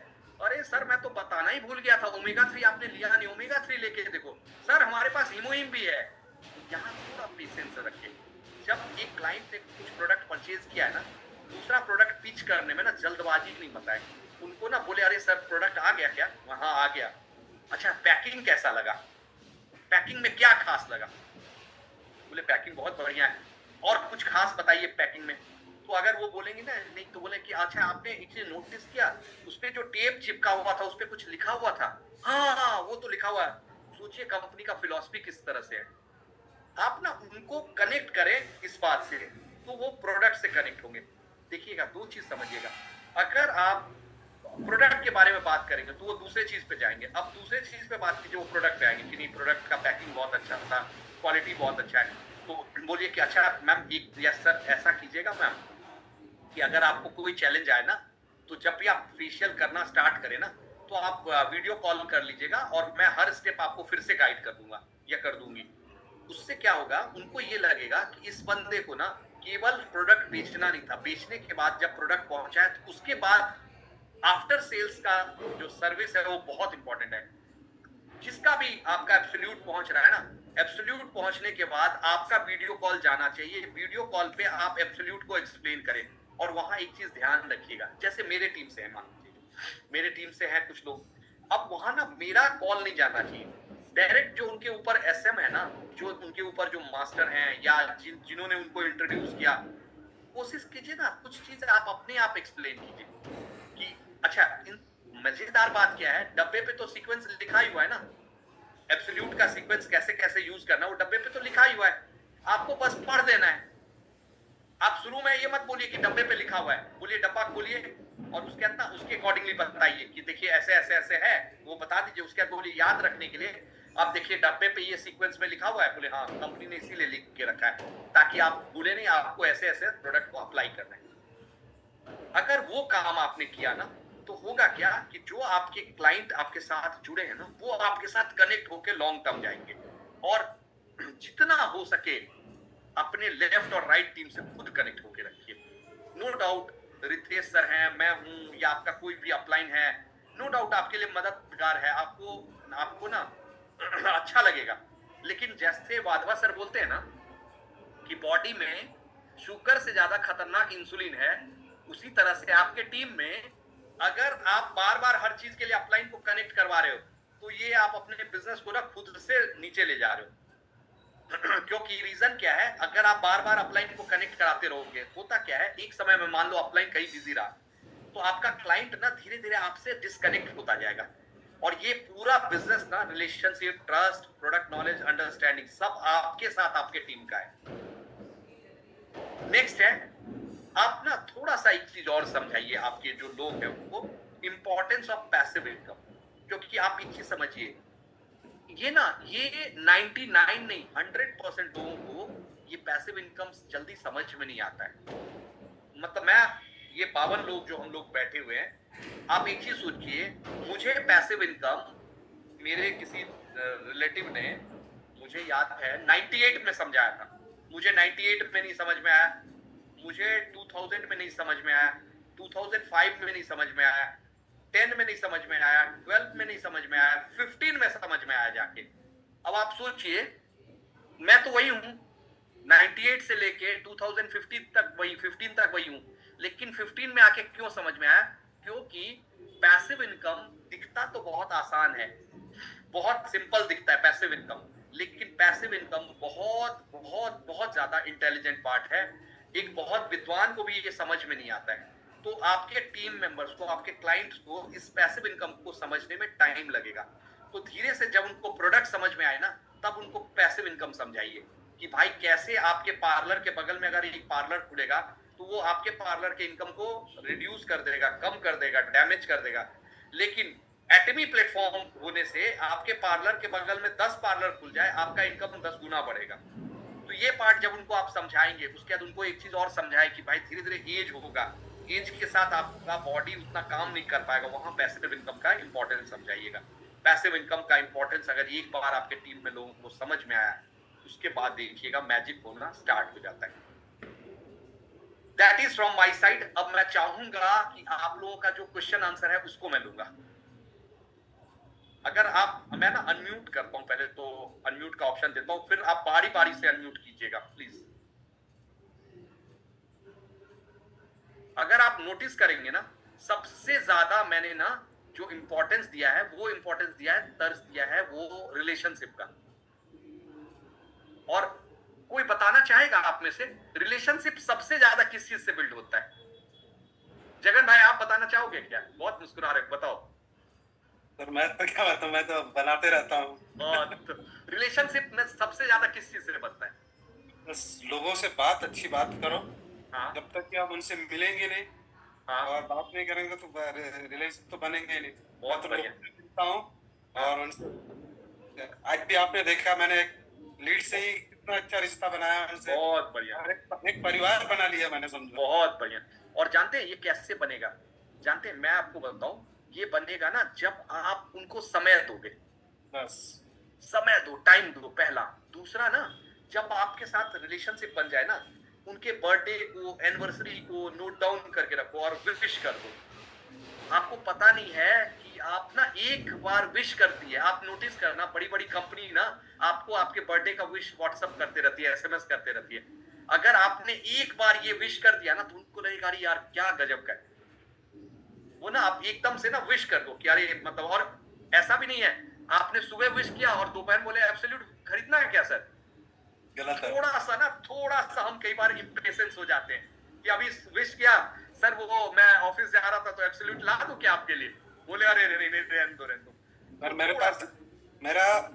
अरे सर मैं तो बताना ही भूल गया था ओमेगा 3 आपने लिया नहीं, ओमेगा 3 लेके देखो, सर हमारे पास हीमोइन भी है। यहाँ थोड़ा पेशेंस रखें। जब एक क्लाइंट ने कुछ प्रोडक्ट परचेज किया है ना, दूसरा प्रोडक्ट पिच करने में ना जल्दबाजी नहीं बताए, उनको ना बोले अरे सर प्रोडक्ट आ गया क्या, हाँ आ गया, अच्छा पैकिंग कैसा लगा, पैकिंग में क्या खास लगा, बोले पैकिंग बहुत बढ़िया है, और कुछ खास बताइए पैकिंग में। तो अगर वो बोलेंगे ना नहीं तो बोले कि अच्छा आपने एक चीज नोटिस किया उस पे जो टेप चिपका हुआ था उस पे कुछ लिखा हुआ था, हाँ वो तो लिखा हुआ है। सोचिए कंपनी का फिलॉसफी किस तरह से है। आप ना उनको कनेक्ट करें इस बात से तो वो प्रोडक्ट से कनेक्ट होंगे। देखिएगा दो चीज समझिएगा, अगर आप प्रोडक्ट के बारे में बात करेंगे तो वो दूसरे चीज पे जाएंगे। अब दूसरे चीज पे बात कीजिए, वो प्रोडक्ट पे आएंगे कि नहीं प्रोडक्ट का पैकिंग बहुत अच्छा था, क्वालिटी बहुत अच्छा है। तो बोलिए कि अच्छा मैम एक यस सर ऐसा कीजिएगा मैम कि अगर आपको कोई चैलेंज आए ना, तो जब भी आप फेशियल करना स्टार्ट करें ना, तो आप वीडियो कॉल कर लीजिएगा और मैं हर स्टेप आपको फिर से गाइड कर दूंगा या कर दूंगी। उससे क्या होगा, उनको ये लगेगा कि इस बंदे को ना केवल प्रोडक्ट बेचना नहीं था, बेचने के बाद जब प्रोडक्ट पहुंचा है तो उसके बाद आफ्टर सेल्स का जो सर्विस है वो बहुत इंपॉर्टेंट है। जिसका भी आपका एब्सोल्यूट पहुंच रहा है ना, एब्सोल्यूट पहुंचने के बाद आपका वीडियो कॉल जाना चाहिए। वीडियो कॉल पे आप एब्सोल्यूट को एक्सप्लेन करें। और वहां एक चीज ध्यान रखिएगा, जैसे मेरे टीम से है, मान लीजिए मेरे टीम से है कुछ लोग, अब वहां ना मेरा कॉल नहीं जाना चाहिए डायरेक्ट। जो उनके ऊपर एसएम है ना, जो उनके ऊपर जो मास्टर हैं या जिन्होंने उनको इंट्रोड्यूस किया, कोशिश कीजिए ना कुछ चीजें आप अपने आप एक्सप्लेन कीजिए कि अच्छा मजेदार बात क्या है, डब्बे पे तो सीक्वेंस लिखा ही हुआ है ना, एब्सोल्यूट का सीक्वेंस कैसे कैसे यूज करना वो डब्बे पे तो लिखा ही हुआ है, आपको बस पढ़ देना है। आप शुरू में ये मत बोलिए कि डब्बे पे लिखा हुआ है, बोलिए डब्बा खोलिए और उसके अंदर उसके अकॉर्डिंगली बताइए कि देखिए ऐसे ऐसे ऐसे है, वो बता दीजिए। उसके बाद बोलिए याद रखने के लिए आप देखिए डब्बे पे ये सीक्वेंस में लिखा हुआ है, बोले हाँ कंपनी ने इसीलिए लिख के रखा है ताकि आप भूले नहीं, आपको ऐसे ऐसे प्रोडक्ट को अप्लाई करना है। अगर वो काम आपने किया ना, तो होगा क्या कि जो आपके क्लाइंट आपके साथ जुड़े हैं ना, वो आपके साथ कनेक्ट होकर लॉन्ग टर्म जाएंगे। और जितना हो सके अपने लेफ्ट और राइट टीम से खुद कनेक्ट होकर रखिए। नो डाउट रितेश सर हैं, मैं हूं या आपका कोई भी अपलाइन है, नो डाउट आपके लिए मददगार है, आपको आपको ना अच्छा लगेगा। लेकिन जैसे वाधवा सर बोलते हैं ना कि बॉडी में शुगर से ज्यादा खतरनाक इंसुलिन है, उसी तरह से आपके टीम में अगर आप बार बार हर चीज के लिए अपलाइन को कनेक्ट करवा रहे हो, तो ये आप अपने बिजनेस को ना खुद से नीचे ले जा रहे हो। क्योंकि रीजन क्या है, अगर आप बार बार अपलाइन को कनेक्ट कराते रहोगे, होता क्या है एक समय में मान लो अपलाइन कहीं बिजी रहा, तो आपका क्लाइंट ना धीरे धीरे आपसे डिस्कनेक्ट होता जाएगा। और ये पूरा बिजनेस ना relationship, trust, product knowledge, understanding सब आपके साथ आपके टीम का है। नेक्स्ट है, आप ना थोड़ा सा एक चीज और समझाइए आपके जो लोग हैं उनको, इंपॉर्टेंस ऑफ पैसिव इनकम। क्योंकि आप एक चीज समझिए, ये ना ये 99 नहीं 100% लोगों को ये पैसिव इनकम जल्दी समझ में नहीं आता है। मतलब मैं ये 52 लोग जो हम लोग बैठे हुए हैं, आप एक चीज सोचिए, मुझे पैसिव इनकम मेरे किसी रिलेटिव ने, मुझे याद है 98 में समझाया था। मुझे 98 में नहीं समझ में आया, मुझे 2000 में नहीं समझ में आया, 2005 में नहीं समझ में आया, 10 में नहीं समझ में आया, 12 में नहीं समझ में आया, 15 में समझ में आया जाके। अब आप सोचिए, मैं तो वही हूं 98 से लेके 2015 तक वही, 15 तक वही हूं, लेकिन 15 में आके क्यों समझ में आया? क्योंकि पैसिव इनकम दिखता तो बहुत आसान है, बहुत सिंपल दिखता है पैसिव इनकम, लेकिन पैसिव इनकम बहुत बहुत बहुत ज्यादा इंटेलिजेंट पार्ट है। एक बहुत विद्वान को भी ये समझ में नहीं आता है। तो आपके टीम मेंबर्स को, आपके क्लाइंट्स को इस पैसिव इनकम को समझने में टाइम लगेगा। तो धीरे से जब उनको प्रोडक्ट समझ में आए ना, तब उनको पैसिव इनकम समझाइए कि भाई कैसे आपके पार्लर के बगल में अगर एक पार्लर खुलेगा, तो वो आपके पार्लर के इनकम को रिड्यूस कर देगा, कम कर देगा, डैमेज कर देगा। लेकिन एटमी प्लेटफॉर्म होने से आपके पार्लर के बगल में 10 पार्लर खुल जाए, आपका इनकम 10 गुना बढ़ेगा। तो ये पार्ट जब उनको आप समझाएंगे, उसके बाद उनको एक चीज और समझाए कि भाई धीरे धीरे एज होगा, एज के साथ आपका बॉडी उतना काम नहीं कर पाएगा, वहां पैसिव इनकम का इंपॉर्टेंस समझाइएगा। पैसिव इनकम का इंपॉर्टेंस अगर एक बार आपके टीम में लोगों को समझ में आया, उसके बाद देखिएगा मैजिक होना स्टार्ट हो जाता है। That is from my side. अब मैं चाहूंगा कि आप लोगों का जो क्वेश्चन आंसर है उसको मैं लूंगा। अगर आप, मैं ना अनम्यूट करता हूं पहले, तो अनम्यूट का ऑप्शन देता हूं, फिर आप बारी बारी से अनम्यूट कीजिएगा प्लीज। अगर आप नोटिस करेंगे ना, सबसे ज्यादा मैंने ना जो इंपॉर्टेंस दिया है, वो इंपॉर्टेंस दिया है, तर्ज दिया है वो रिलेशनशिप का। और कोई बताना चाहेगा आप में से, रिलेशनशिप सबसे ज्यादा किस चीज से बिल्ड होता है? जगन भाई आप बताना चाहोगे क्या? बहुत मुस्कुरा रहे, बताओ। सर मैं तो क्या बताऊं, मैं तो बनाते रहता हूँ। तो रिलेशनशिप में सबसे ज्यादा किस चीज से बनता है? बस लोगों से अच्छी बात करो। हाँ। जब तक कि आप उनसे मिलेंगे नहीं, हाँ। और बात नहीं करेंगे तो रिलेशन तो बनेंगे ही नहीं। बहुत मैं तो बढ़िया। लोगों से मिलता हूँ और उनसे आज भी आपने देखा मैंने एक लीड से ही कितना अच्छा रिश्ता बनाया उनसे, बहुत बढ़िया। और एक परिवार बना लिया मैंने, समझो। बहुत बढ़िया। और जानते हैं ये कैसे बनेगा? जानते हैं, मैं आपको बताऊं, ये बनेगा ना जब आप उनको समय दोगे। बस समय दो, टाइम दो, पहला। दूसरा ना, जब आपके साथ रिलेशनशिप बन जाए ना, उनके बर्थडे को, एनिवर्सरी को नोट डाउन करके रखो और विश कर दो। आपको पता नहीं है कि आप ना एक बार विश करती है, आप नोटिस करना, बड़ी बड़ी कंपनी ना आपको आपके बर्थडे का विश व्हाट्सएप करते रहती है, एसएमएस करते रहती है। अगर आपने एक बार ये विश कर दिया ना, तो उनको लगेगा अरे यार क्या गजब का है। वो ना आप एकदम से ना विश कर दो कि अरे मतलब, और ऐसा भी नहीं है आपने सुबह विश किया और दोपहर बोले एब्सोल्यूट खरीदना है क्या सर। गलत है। थोड़ा सा हम कई बार इम्पेशेंस हो जाते हैं कि अभी विश किया सर, वो मैं ऑफिस जा रहा था तो एब्सोल्यूट ला दूं क्या आपके लिए? बोले अरे रहने दो। और मेरे पास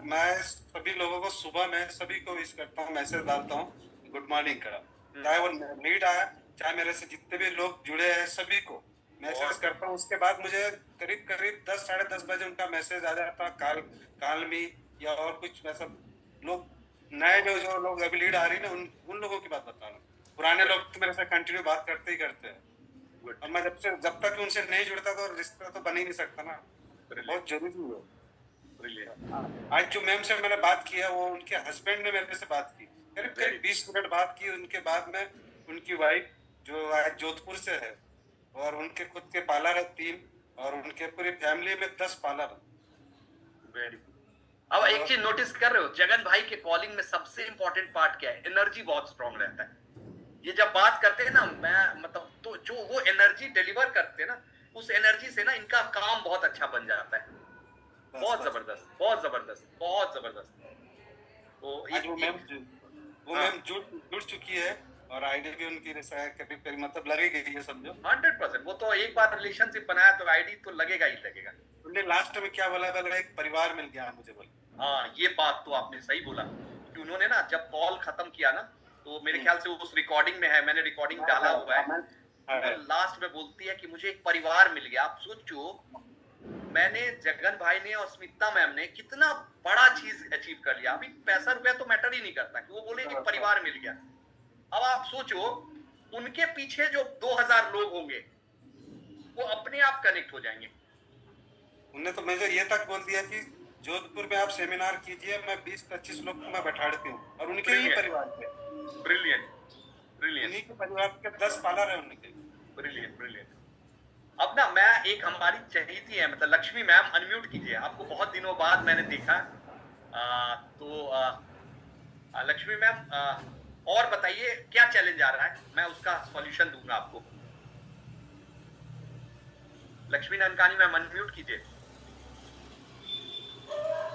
मैं सभी लोगों को सुबह में सभी को विश करता हूँ, मैसेज डालता हूँ गुड मॉर्निंग का, चाहे वो लीड आए चाहे मेरे से जितने भी लोग जुड़े हैं सभी को मैसेज करता हूँ। उसके बाद मुझे करीब करीब 10 साढ़े 10 बजे उनका मैसेज आ जाता, काल मी या और कुछ वैसा। लोग नए जो लोग अभी लीड आ रही है ना, उन लोगों की बात बता रहा हूँ। पुराने लोग तो मेरे से कंटिन्यू बात करते ही करते हैं, और मैं जब तक उनसे नहीं जुड़ता तो रिश्ता तो बन ही नहीं सकता ना। बहुत जरूरी है। आज जो मैम से मैंने बात की है, वो उनके हस्बैंड ने मेरे से बात की, करीब करीब 20 मिनट बात की। उनके बाद में उनकी वाइफ जो आज जोधपुर से है, और उनके खुद के पार्लर है 3, और उनके पूरी फैमिली में 10 पार्लर है। Very good. अब एक चीज नोटिस कर रहे हो, जगन भाई के कॉलिंग में सबसे इंपॉर्टेंट पार्ट क्या है? एनर्जी बहुत स्ट्रांग रहता है। ये जब बात करते हैं ना, मैं मतलब तो जो वो एनर्जी डिलीवर करते हैं ना, उस एनर्जी से ना इनका काम बहुत अच्छा बन जाता है। बहुत जबरदस्त, बहुत जबरदस्त, बहुत जबरदस्त। तो आज वो मैम जुड़ चुकी है, और आईडी भी उनकी करीब करीब मतलब लगेगी ये समझो 100%। वो तो एक बार रिलेशनशिप बनाया तो आईडी तो लगेगा ही लगेगा। उन्होंने लास्ट में क्या बोला, एक परिवार मिल गया मुझे बोला। हाँ, ये बात तो आपने सही बोला कि उन्होंने ना जब कॉल खत्म किया ना, तो मेरे ख्याल से उस रिकॉर्डिंग में है, मैंने रिकॉर्डिंग डाला हुआ है, तो लास्ट में बोलती है कि मुझे एक परिवार मिल गया। आप सोचो, मैंने, जगन भाई ने और स्मिता मैम ने कितना बड़ा चीज अचीव कर लिया। अभी पैसा रुपया तो मैटर ही नहीं करता कि वो बोले कि परिवार मिल गया। अब आप सोचो, उनके पीछे जो 2000 लोग होंगे वो अपने आप कनेक्ट हो जाएंगे। उन्होंने तो मुझे ये तक बोल दिया कि जोधपुर में आप सेमिनार कीजिए, मैं 20-25 लोग को मैं बैठा देती हूँ, और उनके ही परिवार के। Brilliant, brilliant. उन्हीं के परिवार के 10 पार्लर है उनके। Brilliant, brilliant. अब ना मैं एक हमारी चहेती है, मतलब लक्ष्मी मैम, अनम्यूट कीजिए, आपको बहुत दिनों बाद मैंने देखा। लक्ष्मी मैम, और बताइए क्या चैलेंज आ रहा है, मैं उसका सॉल्यूशन दूंगा आपको। लक्ष्मी ननकानी मैम, अनम्यूट कीजिए।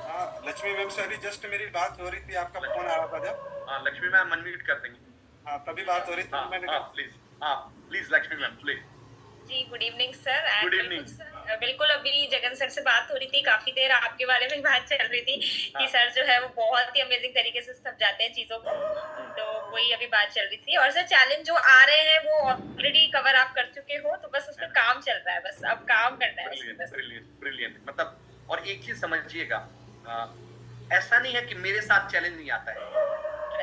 हाँ, लक्ष्मी मैम से अभी जस्ट मेरी बात हो रही थी, आपका फोन आ रहा था जब। हाँ, लक्ष्मी मैम अनम्यूट कर देंगे। हाँ, तभी बात हो रही थी। मैंने कहा प्लीज, हाँ प्लीज लक्ष्मी मैम, प्लीज। जी, good evening sir. Good evening. बिल्कुल, अभी जगन सर से बात हो रही थी, काफी देर आपके बारे में बात चल रही थी कि सर जो है वो बहुत ही अमेजिंग तरीके से समझाते हैं चीजों को, तो वही अभी बात चल रही थी। और सर, चैलेंज जो आ रहे हैं वो ऑलरेडी कवर आप कर चुके हो, तो बस उसमें काम चल रहा है, बस अब काम करना है। ब्रिलियंट। मतलब, और एक चीज समझिएगा, ऐसा नहीं है कि मेरे साथ चैलेंज नहीं आता है,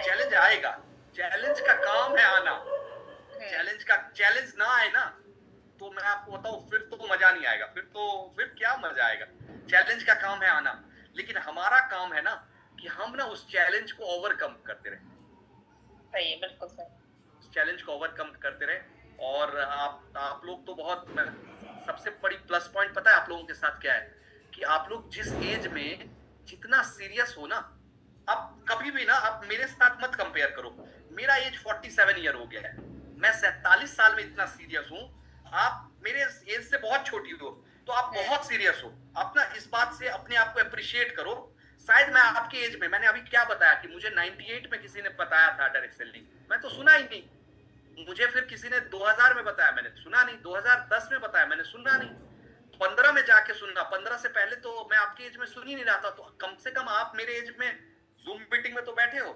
चैलेंज आएगा। चैलेंज का काम है आना। चैलेंज ना आए ना, तो मैं आपको बताऊं, फिर तो मजा नहीं आएगा, फिर क्या मजा आएगा। चैलेंज का काम है आना, लेकिन हमारा काम है ना कि हम ना उस चैलेंज को ओवरकम करते रहे। सही है, बिल्कुल सर। उस चैलेंज को ओवरकम करते रहे। और आप लोग तो बहुत, सबसे बड़ी प्लस पॉइंट पता है आप लोगों के साथ क्या है, कि आप लोग जिस एज में जितना सीरियस हो ना, अब कभी भी ना आप मेरे साथ मत कंपेयर करो। मेरा एज 47 ईयर हो गया है, मैं 47 साल में इतना सीरियस हूं। आप मेरे एज से बहुत छोटी हो, तो आप बहुत सीरियस हो। आप ना इस बात से अपने आप को अप्रिशिएट करो। शायद मैं आपके एज में, मैंने अभी क्या बताया कि मुझे 98 में किसी ने बताया था डायरेक्ट सेलिंग, मैं तो सुना ही नहीं। मुझे फिर किसी ने 2000 में बताया, मैंने सुना नहीं। 2010 में बताया, मैंने सुना नहीं। 15 में जाके सुनना, 15 से पहले तो मैं आपके एज में सुन ही नहीं रहा था। तो कम से कम आप मेरे एज में जूम मीटिंग में तो बैठे हो।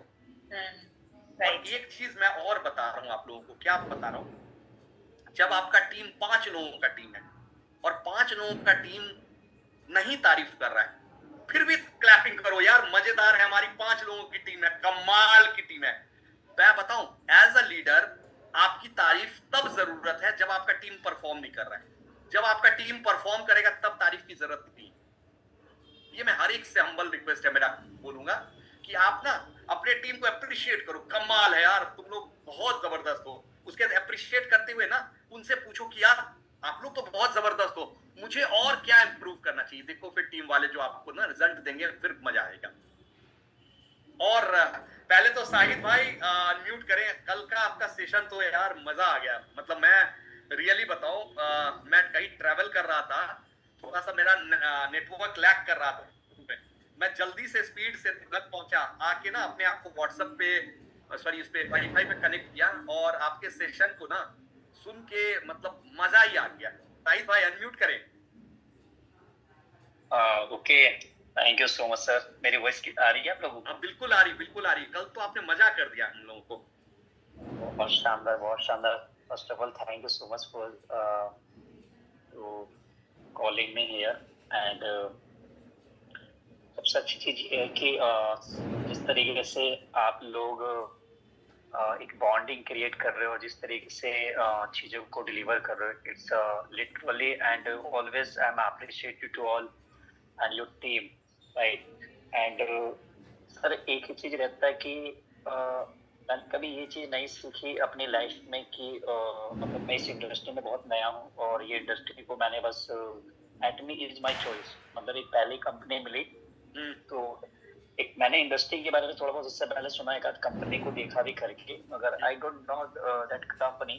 और एक चीज मैं और बता रहा हूँ आप लोगों को, क्या बता रहा हूँ, जब आपका टीम 5 लोगों का टीम है और 5 लोगों का टीम नहीं तारीफ कर रहा है, फिर भी क्लैपिंग करो यार, मजेदार है, हमारी 5 लोगों की टीम है, कमाल की टीम है। मैं बताऊं, एज अ लीडर आपकी तारीफ तब जरूरत है जब आपका टीम परफॉर्म नहीं कर रहा है। जब आपका टीम परफॉर्म करेगा तब तारीफ की जरूरत नहीं। ये मैं हर एक से हम्बल रिक्वेस्ट है मेरा बोलूंगा कि आप ना अपने टीम को अप्रिशिएट करो, कमाल है यार, तुम लोग बहुत जबरदस्त हो। उसके अप्रिशिएट करते हुए ना उनसे पूछो कि यार आप लोग तो बहुत जबरदस्त हो, मुझे और क्या इंप्रूव करना चाहिए। देखो फिर टीम वाले जो आपको ना रिजल्ट देंगे, फिर मजा आएगा। और पहले तो साहिद भाई अनम्यूट करें। कल का आपका सेशन तो यार मजा आ गया। मतलब मैं रियली बताऊं, मैं कहीं ट्रैवल कर रहा था, थोड़ा सा मेरा नेटवर्क लैग कर रहा था, मैं जल्दी से स्पीड से तुरंत पहुंचा, आके ना अपने आप को व्हाट्सएप पे सॉरी इस पे वाईफाई पे कनेक्ट किया और आपके सेशन को ना सुन के मतलब मजा ही आ गया। साहिद भाई अनम्यूट करें। Okay, thank you so much sir. मेरी वॉइस आ रही है आप लोगों को? बिल्कुल आ रही, बिल्कुल आ रही। कल तो आपने मजा कर दिया हम लोगों को। बहुत शानदार, बहुत शानदार। First of all thank you so much for calling me here. And सबसे अच्छी चीज ये है कि जिस तरीके से आप लोग एक बॉन्डिंग क्रिएट कर रहे हो, जिस तरीके से चीज़ों को डिलीवर कर रहे हो, it's literally and always I am appreciated to all and your team, right. And sir एक ही चीज़ रहता है कि मैंने कभी ये चीज़ नहीं सीखी अपनी लाइफ में कि मतलब मैं इस इंडस्ट्री में बहुत नया हूँ और ये इंडस्ट्री को मैंने बस एटमी इज माई चॉइस, मतलब एक पहली कंपनी मिली। तो एक मैंने इंडस्ट्री के बारे में थोड़ा बहुत इससे पहले सुना, एक कंपनी को देखा भी करके, मगर I don't know that company.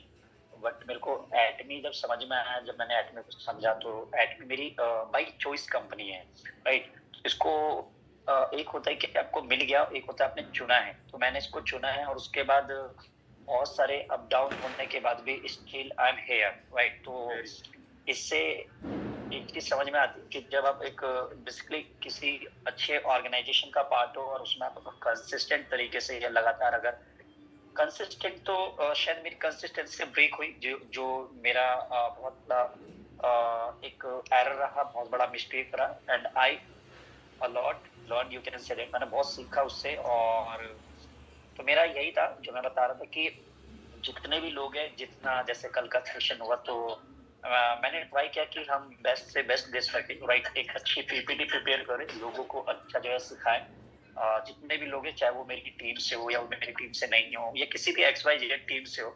But मेरे को एटमी जब समझ में आया, जब मैंने एटमी को समझा, तो एटमी मेरी बाई चॉइस कंपनी है, राइट। इसको एक होता है कि आपको मिल गया, एक होता है आपने चुना है। तो मैंने इसको चुना है और उसके बाद बहुत सारे अप डाउन होने के बाद भी still I am here, right. तो इससे एक चीज समझ में आती है कि जब आप एक बेसिकली किसी अच्छे ऑर्गेनाइजेशन का पार्ट हो और उसमें आप कंसिस्टेंट तरीके से या लगातार, अगर कंसिस्टेंट तो शायद मेरी कंसिस्टेंसी ब्रेक हुई, जो मेरा बहुत बड़ा एक एरर रहा, बहुत बड़ा मिस्टेक रहा। And I a lot learn, you can say that, मैंने बहुत सीखा उससे। और तो मेरा यही था जो मैं बता रहा था कि जितने भी लोग हैं, जितना जैसे कल का सेशन हुआ, तो मैंने ट्राई किया कि हम बेस्ट से बेस्ट दे सके, राइट। एक अच्छी पीपीटी प्रिपेयर करें, लोगों को अच्छा जो है सिखाएं। जितने भी लोग हैं, चाहे वो मेरी टीम से हो या वो मेरी टीम से नहीं हो या किसी भी XYZ टीम से हो,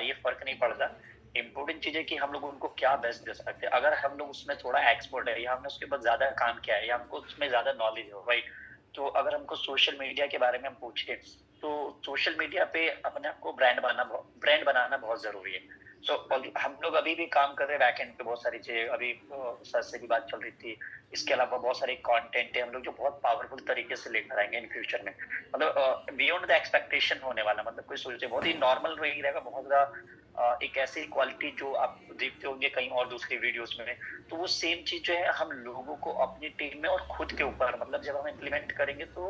ये फर्क नहीं पड़ता। इम्पोर्टेंट चीज है कि हम लोग उनको क्या बेस्ट दे सकते हैं। अगर हम लोग उसमें थोड़ा एक्सपर्ट है या हमने उसके बाद ज्यादा काम किया है या हमको उसमें ज्यादा नॉलेज हो, राइट। तो अगर हमको सोशल मीडिया के बारे में हम पूछे, तो सोशल मीडिया पे अपने आप को ब्रांड बनाना बहुत जरूरी है। तो हम लोग अभी भी काम कर रहे हैं बैकएंड पे, बहुत सारी चीजें अभी सर से भी बात चल रही थी। इसके अलावा बहुत सारे कंटेंट है हम लोग जो बहुत पावरफुल तरीके से लेकर आएंगे इन फ्यूचर में, मतलब बियॉन्ड द एक्सपेक्टेशन होने वाला। मतलब कोई सोचे बहुत ही नॉर्मल नहीं रहेगा, बहुत ज्यादा एक ऐसी क्वालिटी जो आप देखते होंगे कहीं और दूसरी वीडियोस में। तो वो सेम चीज जो है हम लोगों को अपनी टीम में और खुद के ऊपर, मतलब जब हम इम्प्लीमेंट करेंगे तो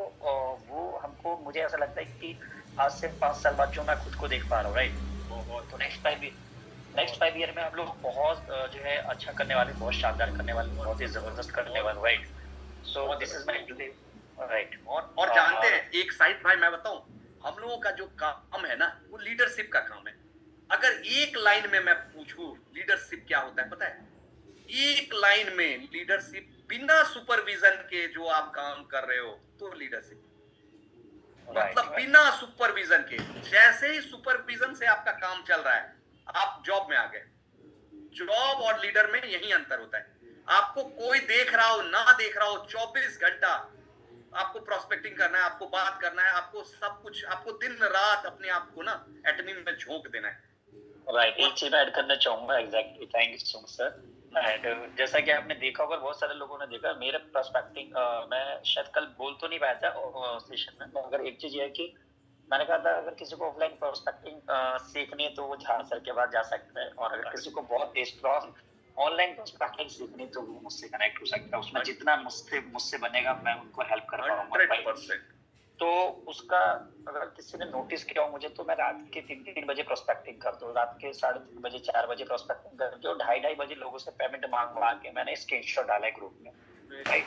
वो हमको, मुझे ऐसा लगता है कि आज से 5 साल बाद जो मैं खुद को देख पा रहा हूँ, राइट। तो नेक्स्ट 5 ईयर में हम लोग बहुत जो है अच्छा करने वाले, बहुत शानदार करने वाले, बहुत ही जबरदस्त करने वाले, right. So this is my believe, right. और जानते हैं एक साइड भाई, मैं बताऊं, हम लोगों का जो काम है ना, वो लीडरशिप का काम है। अगर एक लाइन में मैं पूछूं लीडरशिप क्या होता है, पता है? एक लाइन में लीडरशिप, बिना सुपरविजन के जो आप काम कर रहे हो, तो लीडरशिप मतलब बिना सुपरविजन के। जैसे ही सुपरविजन से आपका काम चल रहा है, आप जॉब में आ गए। जॉब और लीडर में यही अंतर होता है। आपको कोई देख रहा हो ना देख रहा हो, 24 घंटा आपको प्रोस्पेक्टिंग करना है, आपको बात करना है, आपको सब कुछ, आपको दिन रात अपने आप को ना एटमी में झोंक देना है, राइट। एक चीज ऐड करना चाहूंगा, exactly, thank you so much sir. And जैसा कि आपने देखा होगा, बहुत सारे लोगों ने देखा, मेरे प्रोस्पेक्टिंग मैं शायद कल बोल तो नहीं पाया था सेशन में, मगर एक चीज ये है कि मैंने कहा था अगर किसी को ऑफलाइन प्रोस्पेक्टिंग सीखनी है तो वो झाड़ सर के बाद जा सकता है, और अगर किसी को बहुत स्ट्रॉन्ग ऑनलाइन प्रोस्पेक्टिंग सीखनी तो वो मुझसे कनेक्ट हो सकता है। उसमें जितना मुझसे बनेगा मैं उनको हेल्प कर पाऊंगा, 100%। तो उसका अगर किसी ने नोटिस किया हो मुझे, तो मैं रात के 3 बजे प्रोस्पेक्टिंग करता हूँ, रात के 3:30 बजे 4 बजे प्रोस्पेक्टिंग करके, और 2:30 बजे लोगों से पेमेंट मांग के मैंने स्क्रीनशॉट डाला है ग्रुप में, राइट।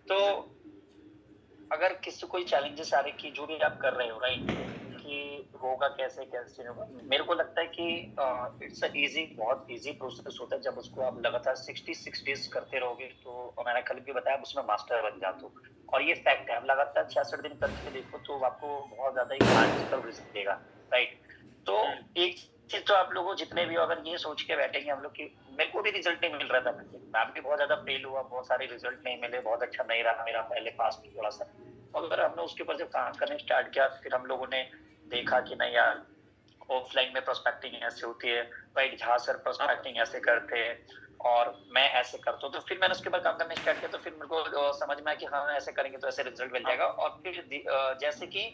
तो अगर किसी कोई चैलेंजेस आ रहे कि जो भी आप कर रहे हो, राइट, कि होगा कैसे कैसे होगा, मेरे को लगता है कि इट्स इजी, बहुत इजी प्रोसेस होता है जब उसको आप लगातार 66 डेज करते रहोगे। तो मैंने कल भी बताया, उसमें मास्टर बन जाते हो, और ये फैक्ट है। आप लगातार 66 दिन करके देखो तो आपको बहुत ज्यादा ही मैजिकल रिजल्ट देगा, राइट। तो एक चीज तो आप लोगों जितने भी हो, अगर ये सोच के बैठेंगे हम लोग कि मेरे को भी रिजल्ट नहीं मिल रहा था, मैं भी बहुत ज्यादा फेल हुआ, बहुत सारे रिजल्ट नहीं मिले, बहुत अच्छा नहीं रहा मेरा पहले पास थोड़ा सा, अगर हमने उसके ऊपर जब काम करने स्टार्ट किया, फिर हम लोगों ने देखा कि नहीं यार, ऑफलाइन में प्रोस्पेक्टिंग ऐसे होती है, राइट, जहाँ सर प्रोस्पेक्टिंग ऐसे करते हैं और मैं ऐसे करता हूँ, तो फिर मैंने उसके बाद काम करने स्टार्ट किया, तो फिर मेरे को समझ में आया कि हाँ ऐसे करेंगे तो ऐसे रिजल्ट मिल जाएगा। और फिर जैसे कि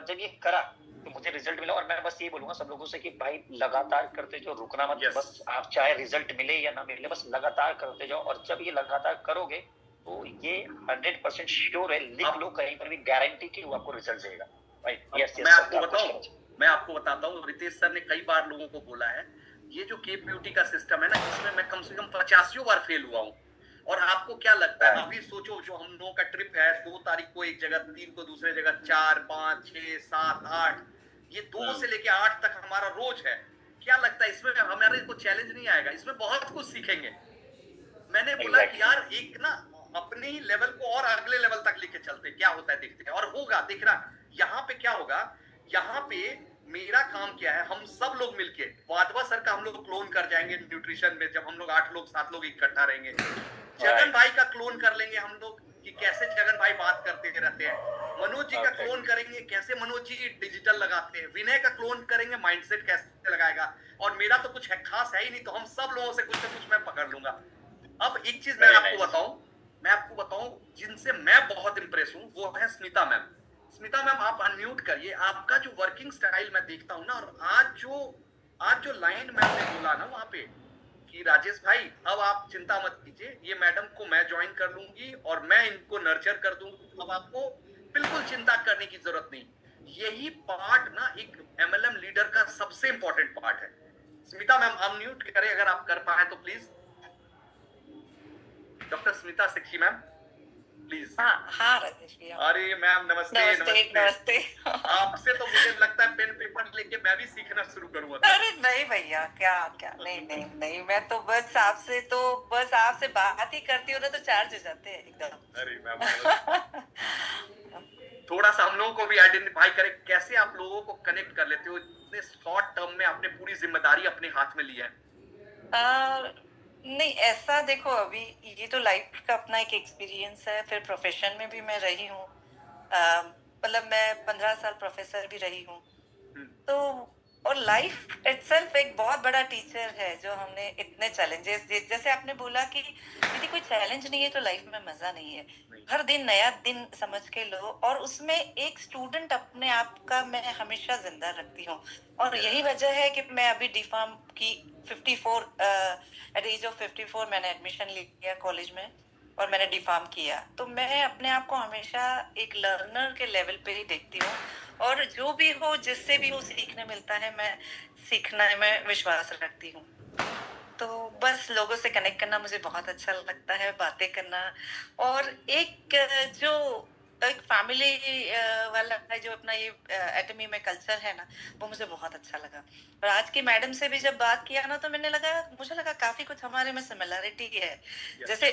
जब ये करा तो मुझे रिजल्ट मिला, और मैं बस ये बोलूंगा सब लोगों से कि भाई लगातार करते जाओ, रुकना मत। Yes. बस आप चाहे रिजल्ट मिले या ना मिले, बस लगातार करते जाओ, और जब ये लगातार करोगे तो ये 100% श्योर है, लिख लो कहीं पर भी, गारंटी कि वो आपको रिजल्ट देगा, राइट। यस, मैं आपको बताऊं, मैं आपको बताता हूँ, रितेश सर ने कई बार लोगों को बोला है, ये जो केप ब्यूटी का सिस्टम है ना, इसमें मैं कम से कम 85 बार फेल हुआ हूँ। और आपको क्या लगता है, अभी सोचो जो हम लोगों का ट्रिप है, 2 तारीख को एक जगह, 3 को दूसरे जगह, 4, 5, 6, 7, 8, ये 2 से लेके 8 तक हमारा रोज है। क्या लगता है इसमें हमारे को चैलेंज नहीं आएगा? इसमें बहुत कुछ सीखेंगे। मैंने बोला कि यार एक ना अपने ही लेवल को और अगले लेवल तक लेके चलते, क्या होता है देखते हैं, और होगा, देखना यहाँ पे क्या होगा। यहाँ पे मेरा काम क्या है, हम सब लोग मिलके वाधवा सर का हम लोग क्लोन कर जाएंगे न्यूट्रिशन में, जब हम लोग 8 लोग 7 लोग इकट्ठा रहेंगे। जगन भाई का क्लोन कर लेंगे हम लोग कि कैसे जगन भाई बात करते रहते हैं। मनोज जी का क्लोन करेंगे, कैसे मनोज जी डिजिटल लगाते हैं। विनय का क्लोन करेंगे, माइंडसेट कैसे लगाएगा। और मेरा तो कुछ है खास है ही नहीं, तो हम सब लोगों से कुछ ना कुछ मैं पकड़ लूंगा। अब एक चीज मैं आपको बताऊं जिनसे मैं बहुत इंप्रेस हूं, वो है स्मिता मैम। स्मिता मैम, आप अनम्यूट करिए। आपका जो वर्किंग स्टाइल मैं देखता हूं ना, और आज जो लाइन मैम ने बोला ना वहां पे कि राजेश भाई अब आप चिंता मत कीजिए, ये मैडम को मैं ज्वाइन कर लूंगी और मैं इनको नर्चर कर दूंगी, अब आपको बिल्कुल चिंता करने की जरूरत नहीं। यही पार्ट ना एक एमएलएम लीडर का सबसे इंपॉर्टेंट पार्ट है। स्मिता मैम अनम्यूट करें अगर आप कर पाए तो please. Doctor Smita Sikki ma'am please. हाँ राजेश भैया। अरे मैम नमस्ते। नमस्ते। आपसे तो मुझे लगता है पेन पेपर लेके मैं भी सीखना शुरू करूंगा। अरे नहीं भैया, क्या नहीं, मैं तो बस आपसे बात ही करती हूँ ना, तो चार्ज हो जाते हैं एकदम। अरे मैम थोड़ा सा हम लोगों को भी आइडेंटिफाई करें, कैसे आप लोगों को कनेक्ट कर लेते हो, इतने शॉर्ट टर्म में आपने पूरी जिम्मेदारी अपने हाथ में ली है। नहीं ऐसा देखो, अभी ये तो लाइफ का अपना एक एक्सपीरियंस है, फिर प्रोफेशन में भी मैं रही हूँ, मतलब मैं 15 साल प्रोफेसर भी रही हूँ, तो और लाइफ इटसेल्फ एक बहुत बड़ा टीचर है, जो हमने इतने चैलेंजेस, जैसे आपने बोला कि यदि कोई चैलेंज नहीं है तो लाइफ में मजा नहीं है। हर दिन नया दिन समझ के लो, और उसमें एक स्टूडेंट अपने आप का मैं हमेशा जिंदा रखती हूँ, और यही वजह है कि मैं अभी डीफार्म की 54 एट एज ऑफ 54 मैंने एडमिशन लिया कॉलेज में, और मैंने डीफार्म किया। तो मैं अपने आप को हमेशा एक लर्नर के लेवल पे ही देखती हूँ, और जो भी हो, जिससे भी हो, सीखने मिलता है, मैं सीखना में विश्वास रखती हूँ। तो बस लोगों से कनेक्ट करना मुझे बहुत अच्छा लगता है, बातें करना, और एक जो एक फैमिली वाला है जो अपना ये एटमी में कल्चर है ना, वो मुझे बहुत अच्छा लगा। और आज की मैडम से भी जब बात किया ना, तो मुझे लगा काफी कुछ हमारे में सिमिलरिटी है। जैसे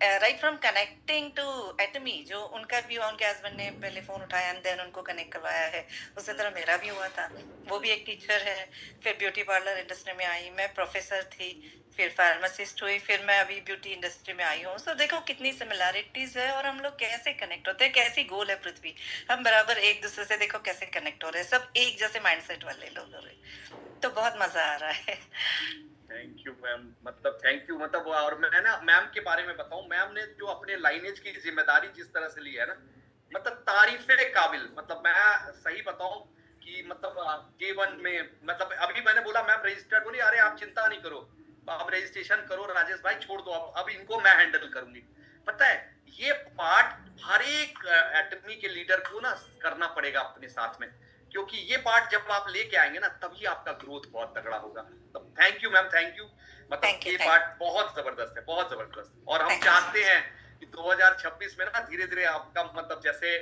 राइट फ्रॉम कनेक्टिंग टू एटमी, जो उनका भी उनके हस्बैंड ने पहले फोन उठाया एंड देन उनको कनेक्ट करवाया है, उसी तरह मेरा भी हुआ था। वो भी एक टीचर है, फिर ब्यूटी पार्लर इंडस्ट्री में आई, मैं प्रोफेसर थी, फिर फार्मासिस्ट हुई, फिर मैं अभी ब्यूटी इंडस्ट्री में आई हूँ। तो देखो कितनी सिमिलरिटीज है, और हम लोग कैसे कनेक्ट होते हैं, कैसी गोल है पृथ्वी, हम बराबर एक दूसरे से देखो कैसे कनेक्ट हो रहे हैं, सब एक जैसे माइंडसेट वाले लोग हो रहे, तो बहुत मजा आ रहा है। थैंक यू मैम, मतलब थैंक यू, मतलब और मैं ना मैम के बारे में बताऊं, मैम ने जो अपने लाइनेज की जिम्मेदारी जिस तरह से ली है ना, मतलब तारीफे काबिल। मतलब मैं सही बताऊं कि मतलब K1 में, मतलब अभी मैंने बोला मैम रजिस्टर्ड, बोली अरे आप चिंता नहीं करो, आप रजिस्ट्रेशन करो राजेश भाई, छोड़ दो, अब इनको मैं हैंडल करूंगी। पता है ये पार्ट हर एक एटमी के लीडर को ना करना पड़ेगा अपने साथ में, क्योंकि ये पार्ट जब आप लेके आएंगे ना तभी आपका ग्रोथ बहुत तगड़ा होगा। तो thank you ma'am, thank you. मतलब Thank you, ये thank पार्ट बहुत जबरदस्त है, बहुत जबरदस्त। और हम Thank you. चाहते हैं कि 2026 में ना धीरे धीरे आपका मतलब जैसे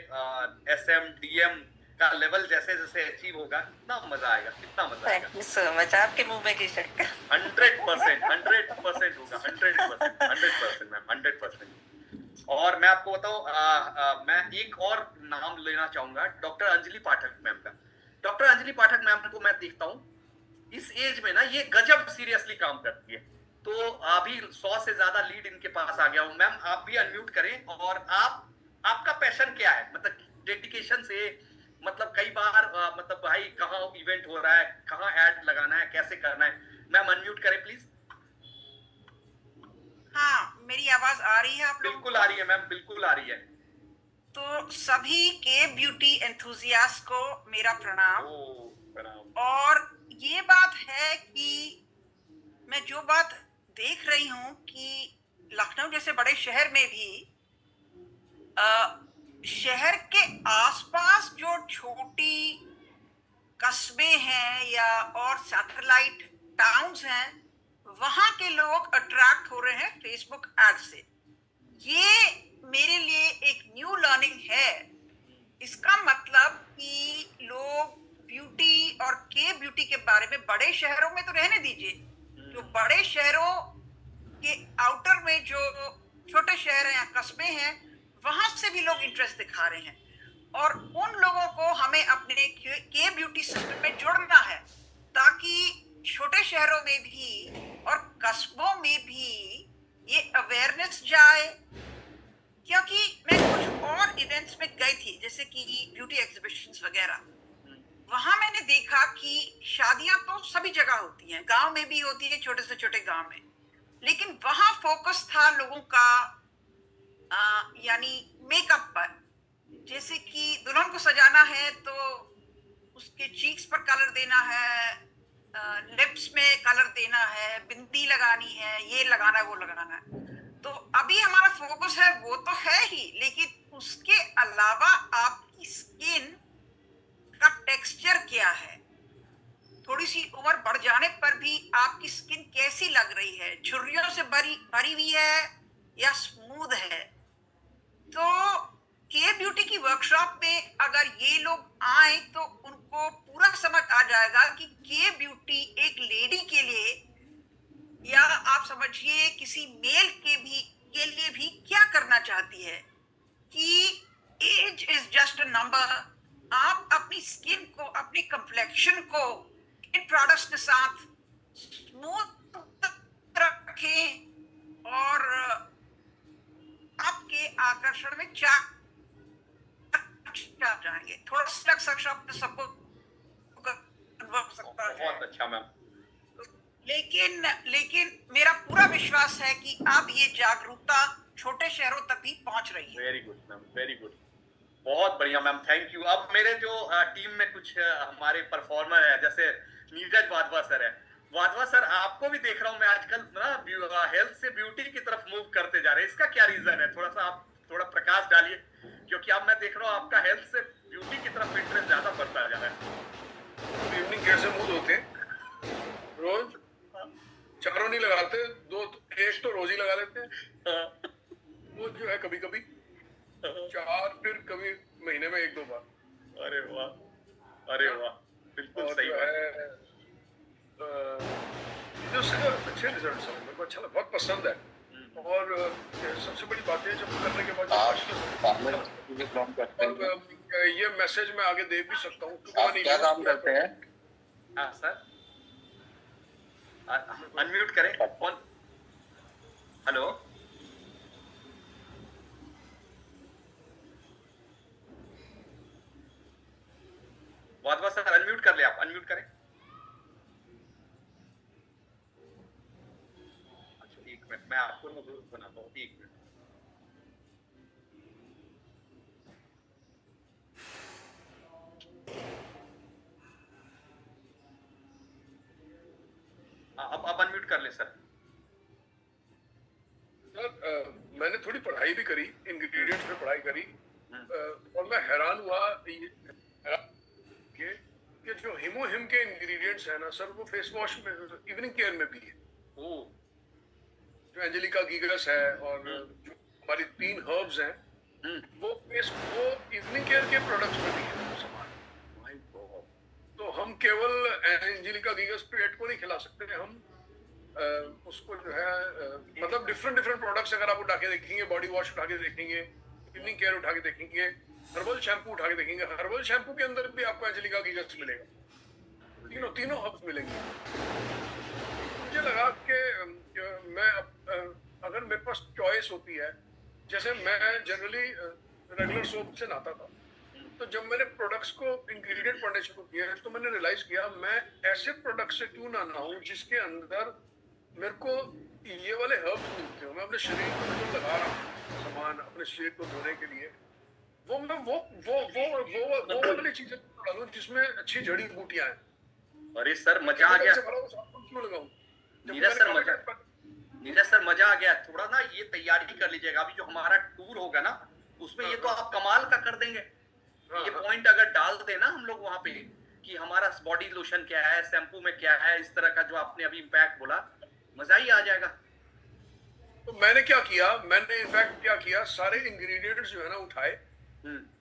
एसएम डीएम का लेवल जैसे जैसे अचीव होगा, कितना मजा आएगा, कितना मजा आएगा। थैंक यू सो मच, आपके मुंह में की शक्कर। 100% 100% होगा, 100% 100% मैम, 100%। और मैं आपको बताऊं, मैं एक और नाम लेना चाहूंगा, डॉक्टर अंजलि पाठक मैम का। डॉक्टर अंजलि पाठक मैम को मैं देखता हूं इस एज में ना ये गजब सीरियसली काम करती है। तो अभी 100 से ज्यादा लीड इनके पास आ गया हूं। मैम आप भी अनम्यूट करें, और आपका पैशन क्या है, मतलब डेडिकेशन से, मतलब कई बार मतलब भाई कहाँ इवेंट हो रहा है, कहाँ ऐड लगाना है, कैसे करना है। मैम अनम्यूट करें प्लीज। हाँ, मेरी आवाज आ रही है आप लोगों बिल्कुल आ रही है मैम, बिल्कुल आ रही है। तो सभी के ब्यूटी एंथुजियास्ट को मेरा प्रणाम। ओ प्रणाम। और ये बात है कि मैं जो बात देख रही हूँ कि लखनऊ जैसे बड़े शहर में भी शहर के आसपास जो छोटी कस्बे हैं या और सैटेलाइट टाउन्स हैं, वहां के लोग अट्रैक्ट हो रहे हैं फेसबुक एड से। ये मेरे लिए एक न्यू लर्निंग है। इसका मतलब कि लोग ब्यूटी और के ब्यूटी के बारे में बड़े शहरों में तो रहने दीजिए, जो बड़े शहरों के आउटर में जो छोटे शहर हैं या कस्बे हैं, वहां से भी लोग इंटरेस्ट दिखा रहे हैं। और उन लोगों को हमें अपने के ब्यूटी सिस्टम में जोड़ना है, ताकि छोटे शहरों में भी और कस्बों में भी ये अवेयरनेस जाए। क्योंकि मैं कुछ और इवेंट्स में गई थी, जैसे कि ब्यूटी एग्जीबिशंस वगैरह, वहां मैंने देखा कि शादियां तो सभी जगह होती हैं, गांव में भी होती है, छोटे से छोटे गांव में, लेकिन वहां फोकस था लोगों का यानी मेकअप पर। जैसे कि दुल्हन को सजाना है तो उसके चीक्स पर कलर देना है, लिप्स में कलर देना है, बिंदी लगानी है, ये लगाना है, वो लगाना है। तो अभी हमारा फोकस है वो तो है ही, लेकिन उसके अलावा आपकी स्किन का टेक्सचर क्या है, थोड़ी सी उम्र बढ़ जाने पर भी आपकी स्किन कैसी लग रही है, झुर्रियों से भरी हुई है या स्मूथ है। तो के ब्यूटी की वर्कशॉप में अगर ये लोग आए तो उनको पूरा समझ आ जाएगा कि के ब्यूटी एक लेडी के लिए या आप समझिए किसी मेल के लिए भी क्या करना चाहती है। कि age is just a number. आप अपनी स्किन को, अपनी कंप्लेक्शन को इन प्रोडक्ट्स के साथ स्मूथ रखें और आपके आकर्षण में जाएंगे। थोड़ा सा सकता सबको अनुभव सकता है। बहुत अच्छा मैम। लेकिन मेरा पूरा विश्वास है कि अब ये जागरूकता छोटे शहरों तक भी पहुंच रही है। Very good ma'am, very good, बहुत बढ़िया मैम, थैंक यू। अब मेरे जो टीम में कुछ हमारे परफॉर्मर है, जैसे नीरज वाधवा सर है। वाधवा सर, आपको भी देख रहा हूँ मैं आजकल ना हेल्थ से ब्यूटी की तरफ मूव करते जा रहे हैं, इसका क्या रीजन है? थोड़ा सा आप थोड़ा प्रकाश डालिए, क्योंकि अब मैं देख रहा हूँ आपका हेल्थ से ब्यूटी की तरफ इंटरेस्ट ज्यादा बढ़ता जा रहा है। इवनिंग कैसे मूड होते हैं? रोज चारों नहीं लगाते, दो एक तो रोज ही लगा लेते हैं, वो जो है कभी कभी 4, फिर कभी महीने में 1-2 बार। अरे वाह, अरे वाह, बिल्कुल सही बात है। उसका अच्छे रिजल्ट है, मेरे को अच्छा लगा, बहुत पसंद है। और सबसे बड़ी बात है जब करने के बाद ये मैसेज मैं आगे दे भी सकता हूँ। आप क्या काम करते हैं? हाँ सर, अनम्यूट करें कौन? हेलो, वाधवा सर अनम्यूट कर ले, आप अनम्यूट करें। अच्छा 1 मिनट, मैं आपको बनाता हूँ, 1 मिनट। अब अनम्यूट कर ले सर। सर मैंने थोड़ी पढ़ाई भी करी, इंग्रेडिएंट्स पे पढ़ाई करी, और मैं हैरान हुआ कि जो हिम के इंग्रेडिएंट्स है ना सर, वो फेस वॉश में, इवनिंग केयर में भी है। जो एंजेलिका गीगस है और जो हमारी 3 हर्ब्स हैं, वो इवनिंग केयर के प्रोडक्ट्स में भी है सामान। तो हम केवल एंजेलिका गीगस पेट को नहीं खिला सकते, हम उसको जो है मतलब डिफरेंट प्रोडक्ट्स अगर आप उठा के देखेंगे, बॉडी वॉश उठा के देखेंगे, इवनिंग केयर उठा के देखेंगे, हर्बल शैम्पू उठा के देखेंगे, हर्बल शैम्पू के अंदर भी आपको एंजेलिका गीगस मिलेगा, तीनों हर्ब्स मिलेंगे। मुझे लगा कि मैं अगर मेरे पास चॉइस होती है, जैसे मैं जनरली रेगुलर सोप से नहाता था, तो जब मैंने प्रोडक्ट्स को इंग्रेडिएंट पढ़ने शुरू किया तो मैंने रियलाइज किया मैं ऐसे प्रोडक्ट से क्यों ना नहाऊं जिसके अंदर मेरे को ये वाले हर्ब्स मिलते हो। मैं अपने शरीर को जो लगा रहा हूँ सामान अपने शरीर को धोने के लिए, वो मैं वो वाली चीजें डालूं जिसमें अच्छी जड़ी बूटियां हैं। अरे सर मजा आ गया, क्यों लगाऊं? नीरज सर मजा आ गया। थोड़ा ना ये तैयारी कर लीजिएगा, अभी जो हमारा टूर होगा ना उसमें ये तो आप कमाल का कर देंगे। ये पॉइंट अगर डाल दे ना हम लोग वहां पे कि हमारा बॉडी लोशन क्या है, शैम्पू में क्या है, इस तरह का जो आपने अभी इम्पैक्ट बोला, मजा ही आ जाएगा। तो मैंने क्या किया, मैंने इनफैक्ट क्या किया, सारे इंग्रेडिएंट्स जो है ना उठाए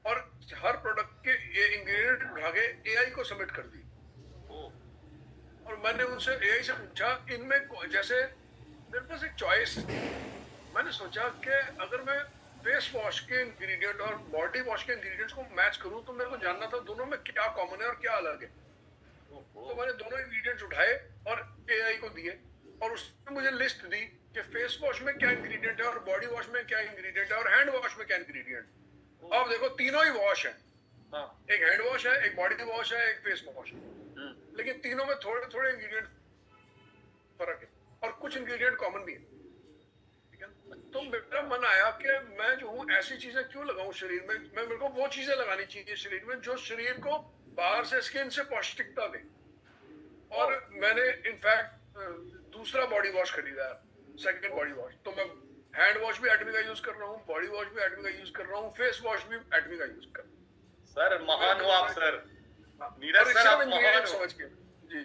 और हर प्रोडक्ट के ये इंग्रेडिएंट उठा के एआई को सबमिट कर दी। और मैंने उनसे एआई से पूछा, इनमें जैसे मेरे पास एक चॉइस थी, मैंने सोचा कि अगर मैं फेस वॉश के इंग्रेडिएंट और बॉडी वॉश के इंग्रेडिएंट्स को मैच करूं तो मेरे को जानना था दोनों में क्या कॉमन है और क्या अलग है। तो मैंने दोनों इंग्रेडिएंट्स उठाए और एआई को दिए और उसने मुझे लिस्ट दी कि फेस वॉश में क्या इंग्रेडिएंट है और बॉडी वॉश में क्या इंग्रेडिएंट है और हैंड वॉश में क्या इंग्रेडिएंट। अब देखो तीनों ही वॉश है, एक हैंड वॉश है, एक बॉडी वॉश है, एक फेस वॉश है, लेकिन तीनों में थोड़े थोड़े इंग्रेडिएंट फर्क है और कुछ इंग्रेडिएंट कॉमन भी है। तो मेरा मन आया कि मैं जो हूँ ऐसी चीजें क्यों लगाऊं शरीर में, मेरे को वो चीजें लगानी चाहिए शरीर में जो शरीर को बाहर से स्किन से पौष्टिकता दे। और मैंने इनफैक्ट दूसरा बॉडी वॉश खरीदा है, सेकंड बॉडी वॉश। तो मैं हैंड वॉश भी एटमी का यूज कर रहा हूँ, बॉडी वॉश भी एटमी का यूज कर रहा हूँ, फेस वॉश भी एटमी का यूज कर रहा हूँ। सर महान हो आप सर, नीरज सर आप महान हो, समझ के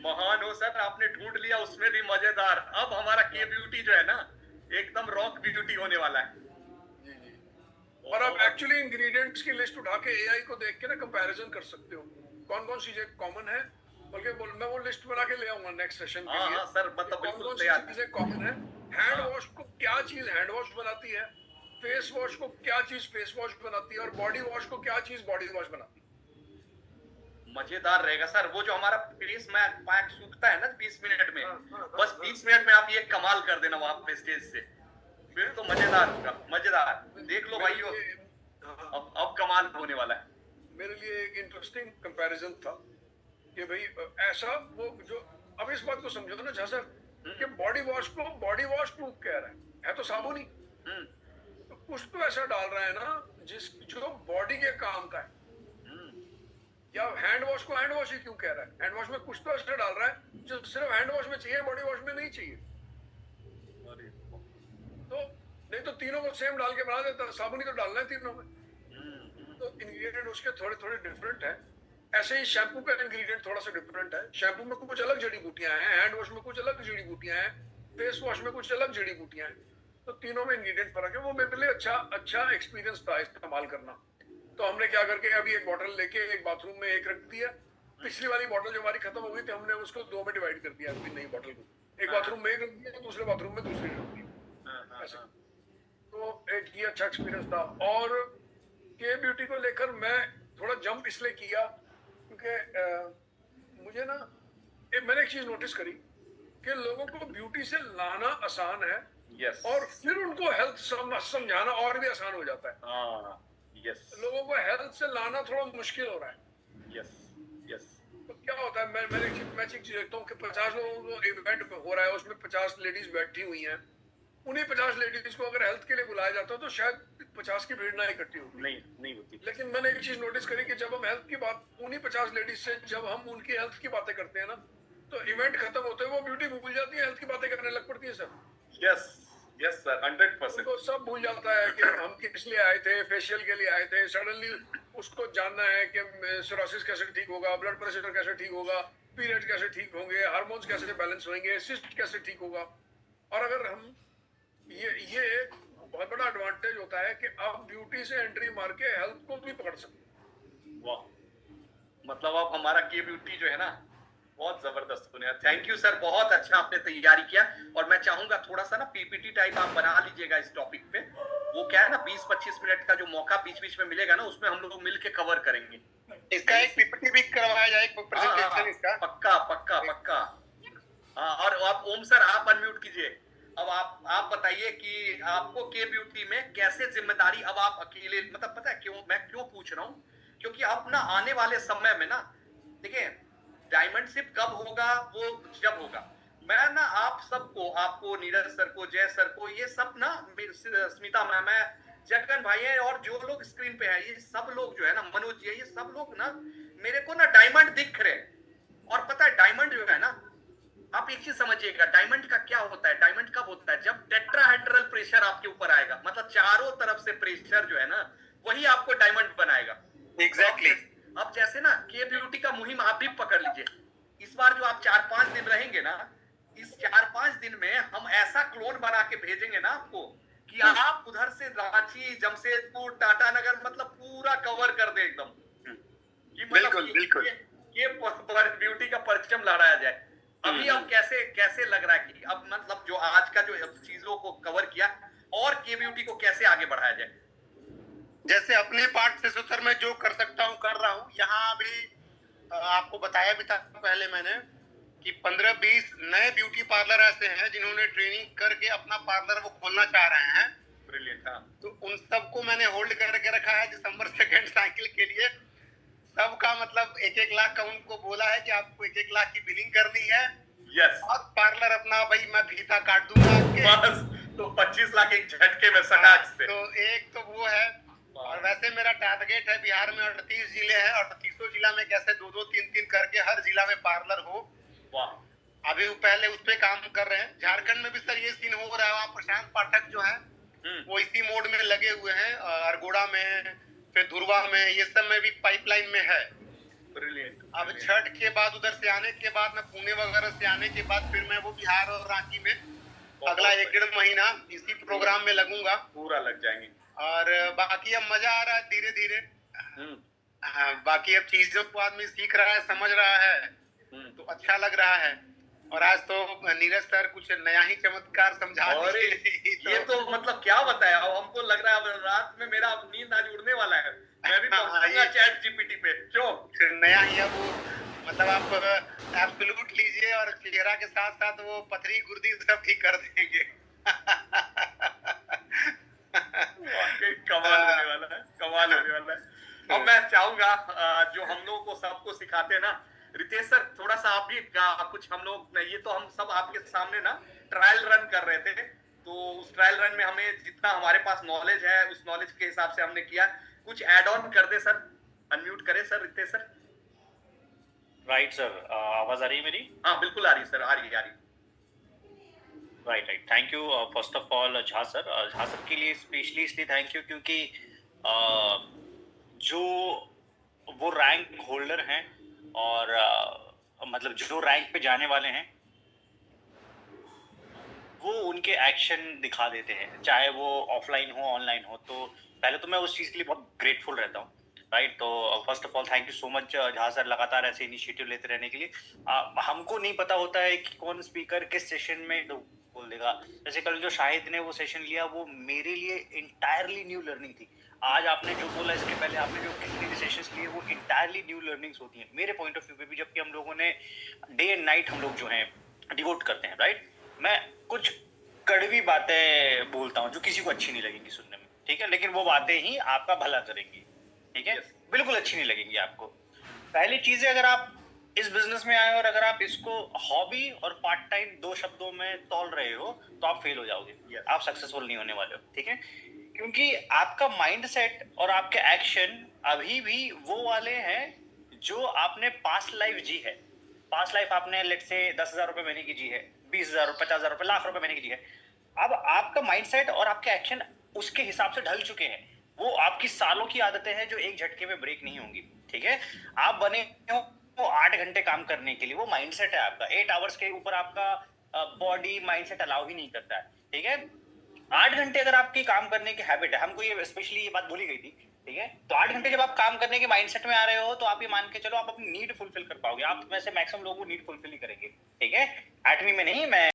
महान हो सर, आपने ढूंढ लिया उसमें भी मजेदार। अब हमारा के ब्यूटी जो है ना एकदम रॉक ब्यूटी होने वाला है। जी जी। और आप एक्चुअली इंग्रेडिएंट्स की लिस्ट उठा के एआई को देख के ना कंपैरिजन कर सकते हो कौन कौन चीजें कॉमन है, बल्कि मैं वो लिस्ट बना के ले आऊंगा नेक्स्ट सेशन के लिए। सर मतलब कौन कौन सी चीजें कॉमन है, हैंड वॉश को क्या चीज हैंड वॉश बनाती है, फेस वॉश को क्या चीज फेस वॉश बनाती है और बॉडी वॉश को क्या चीज बॉडी वॉश बनाती है। मजेदार रहेगा सर। वो जो हमारा फेस में पैक सूखता है ना 20 मिनट में, बस 20 मिनट में आप ये कमाल कर देना वहां पे स्टेज से, फिर तो मजेदार होगा। मजेदार देख लो भाइयों, अब कमाल होने वाला है। मेरे लिए एक इंटरेस्टिंग कंपैरिजन था कि भाई ऐसा वो जो अब इस बात को समझो ना जैसा कि बॉडी वॉश को बॉडी वॉश प्रूफ कह रहा है तो साबुन ही, तो कुछ तो ऐसा डाल रहा है ना जो बॉडी के काम का है। या हैंड वॉश को हैंड वॉश ही क्यों कह रहा है, हैंड वॉश में कुछ तो ऐसा डाल रहा है जो सिर्फ हैंड वॉश में चाहिए, बॉडी वॉश में नहीं चाहिए। तो नहीं तो तीनों को सेम डाल के बना देता, साबुन ही तो डालना है तीनों में। तो इंग्रेडिएंट उसके थोड़े थोड़े डिफरेंट है। ऐसे ही शैम्पू का इंग्रेडिएंट थोड़ा सा डिफरेंट है, शैम्पू में कुछ अलग जड़ी बूटियां हैं, हैंड वॉश में कुछ अलग जड़ी बूटियां हैं, फेस वॉश में कुछ अलग जड़ी बूटियां हैं। तो तीनों में इंग्रेडिएंट फर्क है। वो मेरे लिए अच्छा एक्सपीरियंस था इस्तेमाल करना। तो हमने क्या करके अभी एक बॉटल लेके एक बाथरूम में एक रख दिया, पिछली वाली बॉटल जो हमारी खत्म हो गई थी हमने उसको 2 में डिवाइड कर दिया, अभी नई बॉटल को एक बाथरूम में एक रख दिया, दूसरे बाथरूम में दूसरी रख दिया ऐसे। तो एक ये अच्छा एक्सपीरियंस था। और के ब्यूटी को लेकर मैं थोड़ा जंप इसलिए किया क्योंकि मुझे ना मैंने एक चीज नोटिस करी कि लोगों को ब्यूटी से लाना आसान है, और फिर उनको हेल्थ समझाना और भी आसान हो जाता है। लोगों को हेल्थ से लाना थोड़ा मुश्किल हो रहा है। तो क्या होता है, मैं चीज देखता हूँ कि 50 लोगों को इवेंट हो रहा है, उसमें 50 लेडीज बैठी हुई हैं। उन्हीं 50 लेडीज को अगर हेल्थ के लिए बुलाया जाता तो शायद 50 की भीड़ ना इकट्ठी होती, नहीं होती। लेकिन मैंने एक चीज नोटिस करी कि जब हम हेल्थ की बात उन्हीं 50 लेडीज से जब हम उनकी हेल्थ की बातें करते हैं ना, तो इवेंट खत्म होते हैं वो ब्यूटी भूल जाती है, हेल्थ की बातें करने लग पड़ती है सर। Yes sir, 100%। उनको सब भूल जाता है कि हम किस लिए आए थे, फेशियल के लिए आए थे। सडनली उसको जानना है कि सोरासिस कैसे ठीक होगा, ब्लड प्रेशर कैसे ठीक होगा, पीरियड कैसे ठीक होंगे, हार्मोन्स कैसे बैलेंस होंगे, सिस्ट कैसे ठीक होगा। और अगर हम ये एक बहुत बड़ा एडवांटेज होता है कि आप ब्यूटी से एंट्री मार के हेल्थ को भी पकड़ सकते। वाह, मतलब अब हमारा के ब्यूटी जो है ना बहुत जबरदस्त बने। थैंक यू सर, बहुत अच्छा आपने तैयारी किया। और मैं चाहूंगा थोड़ा सा ना पीपीटी टाइप आप बना लीजिएगा इस टॉपिक पे। वो क्या है ना 20-25 मिनट का जो मौका बीच बीच में मिलेगा ना, उसमें हम लोग मिलके कवर करेंगे। इसका एक पीपीटी भी करवाया जाए, एक प्रेजेंटेशन इसका। पक्का पक्का पक्का। हाँ, और आप ओम सर आप अनम्यूट कीजिए। अब आप बताइए कि आपको के ब्यूटी में कैसे जिम्मेदारी, अब आप अकेले, मतलब पता है क्यों मैं क्यों पूछ रहा हूँ, क्योंकि अब ना आने वाले समय में ना देखिए डायमंडशिप कब होगा, वो जब होगा। मैं ना आप सबको, आपको, नीरज सर को, जय सर को, ये सब ना स्मिता मैम है, जगन भाई है, और जो लोग स्क्रीन पे है, ये सब लोग जो है ना, मनोज जी, ये सब लोग ना मेरे को ना डायमंड दिख रहे। और पता है डायमंड जो है ना, आप एक चीज समझिएगा, डायमंड का क्या होता है, डायमंड कब होता है, जब टेट्राहेड्रल प्रेशर आपके ऊपर आएगा, मतलब चारों तरफ से प्रेशर जो है ना, वही आपको डायमंड बनाएगा। एग्जैक्टली। अब जैसे ना के ब्यूटी का मुहिम आप भी पकड़ लीजिए। इस बार जो आप 4-5 दिन रहेंगे ना, इस 4-5 दिन में हम ऐसा क्लोन बना के भेजेंगे ना आपको कि आप उधर से रांची, जमशेदपुर, टाटानगर, मतलब पूरा कवर कर दे एकदम। कि मतलब बिल्कुल, बिल्कुल। ये ब्यूटी का परचम लहराया जाए। अभी अब कैसे लग रहा है कि अब मतलब जो आज का जो चीजों को कवर किया, और के ब्यूटी को कैसे आगे बढ़ाया जाए। जैसे अपने पार्ट से सर मैं जो कर सकता हूँ कर रहा हूँ। यहाँ अभी आपको बताया भी था पहले मैंने कि 15-20 नए ब्यूटी पार्लर ऐसे हैं जिन्होंने ट्रेनिंग करके अपना पार्लर वो खोलना चाह रहे हैं। ब्रिलियंट। हाँ, तो उन सबको मैंने होल्ड करके रखा है दिसंबर 2nd साइकिल के लिए। सबका मतलब 1-1 लाख का उनको बोला है कि आपको 1-1 लाख की बिलिंग करनी है। यस। और पार्लर अपना भाई मैं फीता काट दूंगा आपके। बस तो 25 लाख एक झटके में सटाक से। तो एक तो वो है। और वैसे मेरा टारगेट है बिहार में 38 जिले हैं, और 38 जिला में कैसे 2-2, 3-3 करके हर जिला में पार्लर हो। वाह। अभी पहले उस पे काम कर रहे हैं। झारखंड में भी सर ये सीन हो रहा है। वहाँ प्रशांत पाठक जो है वो इसी मोड में लगे हुए हैं। अरगोड़ा में, फिर धुरवा में, ये सब में भी पाइपलाइन में है। अब छठ के बाद उधर से आने के बाद, मैं पुणे वगैरह से आने के बाद फिर मैं वो बिहार और रांची में अगला 1-1.5 महीना इसी प्रोग्राम में लगूंगा। पूरा लग जाएंगे। और बाकी अब मजा आ रहा है धीरे धीरे। बाकी अब चीजों को आदमी सीख रहा है, समझ रहा है, तो अच्छा लग रहा है। और आज तो नीरज सर कुछ नया ही चमत्कार समझा दिए। ये तो मतलब क्या बताया, अब हमको लग रहा है रात में मेरा नींद आज उड़ने वाला है। मैं भी पहुंचूंगा चैट जीपीटी पे। जो नया ही है वो, मतलब आप एब्सोल्यूट लीजिए और चेहरा के साथ साथ वो पथरी गुर्दी सब ठीक कर देंगे। कमाल होने वाला है, कमाल होने वाला है। अब मैं चाहूंगा जो हम लोग को सबको सिखाते हैं ना, रितेश सर थोड़ा सा आप भी कुछ, हम लोग ये तो हम सब आपके सामने ना ट्रायल रन कर रहे थे, तो उस ट्रायल रन में हमें जितना हमारे पास नॉलेज है उस नॉलेज के हिसाब से हमने किया। कुछ ऐड ऑन कर दे सर, अनम्यूट करें sir Ritesh sir. Right sir, आवाज आ रही है मेरी? हाँ बिल्कुल आ रही है सर, आ रही है। Right. Thank you first of all Jha sir के लिए स्पेशली इसलिए थैंक यू क्योंकि जो वो रैंक होल्डर हैं और मतलब जो रैंक पे जाने वाले हैं वो उनके एक्शन दिखा देते हैं, चाहे वो ऑफलाइन हो ऑनलाइन हो। तो पहले तो मैं उस चीज़ के लिए बहुत ग्रेटफुल रहता हूँ। राइट, तो first of all thank you so much Jha sir, लगातार ऐसे इनिशिएटिव लेते रहने के लिए। हमको नहीं पता होता है कि कौन स्पीकर किस सेशन में बोल देगा। जैसे कल जो शाहिद ने वो सेशन लिया, वो मेरे लिए इंटायरली न्यू लर्निंग थी। आज आपने जो बोला, इसके पहले आपने जो कितने भी सेशंस लिए, वो इंटायरली न्यू लर्निंग्स होती हैं मेरे पॉइंट ऑफ व्यू पे भी, जबकि हम लोगों ने डे एंड नाइट हम लोग जो हैं डिवोट करते हैं। राइट, मैं कुछ कड़वी बातें बोलता हूँ जो किसी को अच्छी नहीं लगेंगी सुनने में, ठीक है, लेकिन वो बातें ही आपका भला करेंगी, ठीक है। बिल्कुल अच्छी नहीं लगेंगी आपको। पहली चीज है, अगर आप इस बिजनेस में आए और अगर आप इसको हॉबी और पार्ट टाइम 2 शब्दों में तौल रहे हो तो आप फेल हो जाओगे, आप सक्सेसफुल नहीं होने वाले हो, ठीक है। क्योंकि आपका माइंड सेट और आपके एक्शन अभी भी वो वाले हैं जो आपने पास्ट लाइफ जी है। पास्ट लाइफ आपने लेट से 10,000 रुपए महीने की जी है, 20,000, 50,000 रुपए, लाख रुपए महीने की जी है। अब आपका माइंडसेट और आपके एक्शन उसके हिसाब से ढल चुके हैं। वो आपकी सालों की आदतें हैं जो एक झटके में ब्रेक नहीं होंगी। ठीक है, आप बने हो वो 8 घंटे काम करने के लिए, वो माइंडसेट है आपका। 8 आवर्स के ऊपर आपका बॉडी माइंडसेट अलाउ ही नहीं करता है। ठीक है, 8 घंटे अगर आपकी काम करने की हैबिट है, हमको ये स्पेशली ये बात भूली गई थी। ठीक है, तो 8 घंटे जब आप काम करने के माइंडसेट में आ रहे हो तो आप ये मान के चलो आप अपनी नीड फुलफिल कर पाओगे। आप में से मैक्सिमम लोग वो नीड फुलफिल नहीं करेंगे। ठीक है, 8वीं में नहीं, मैं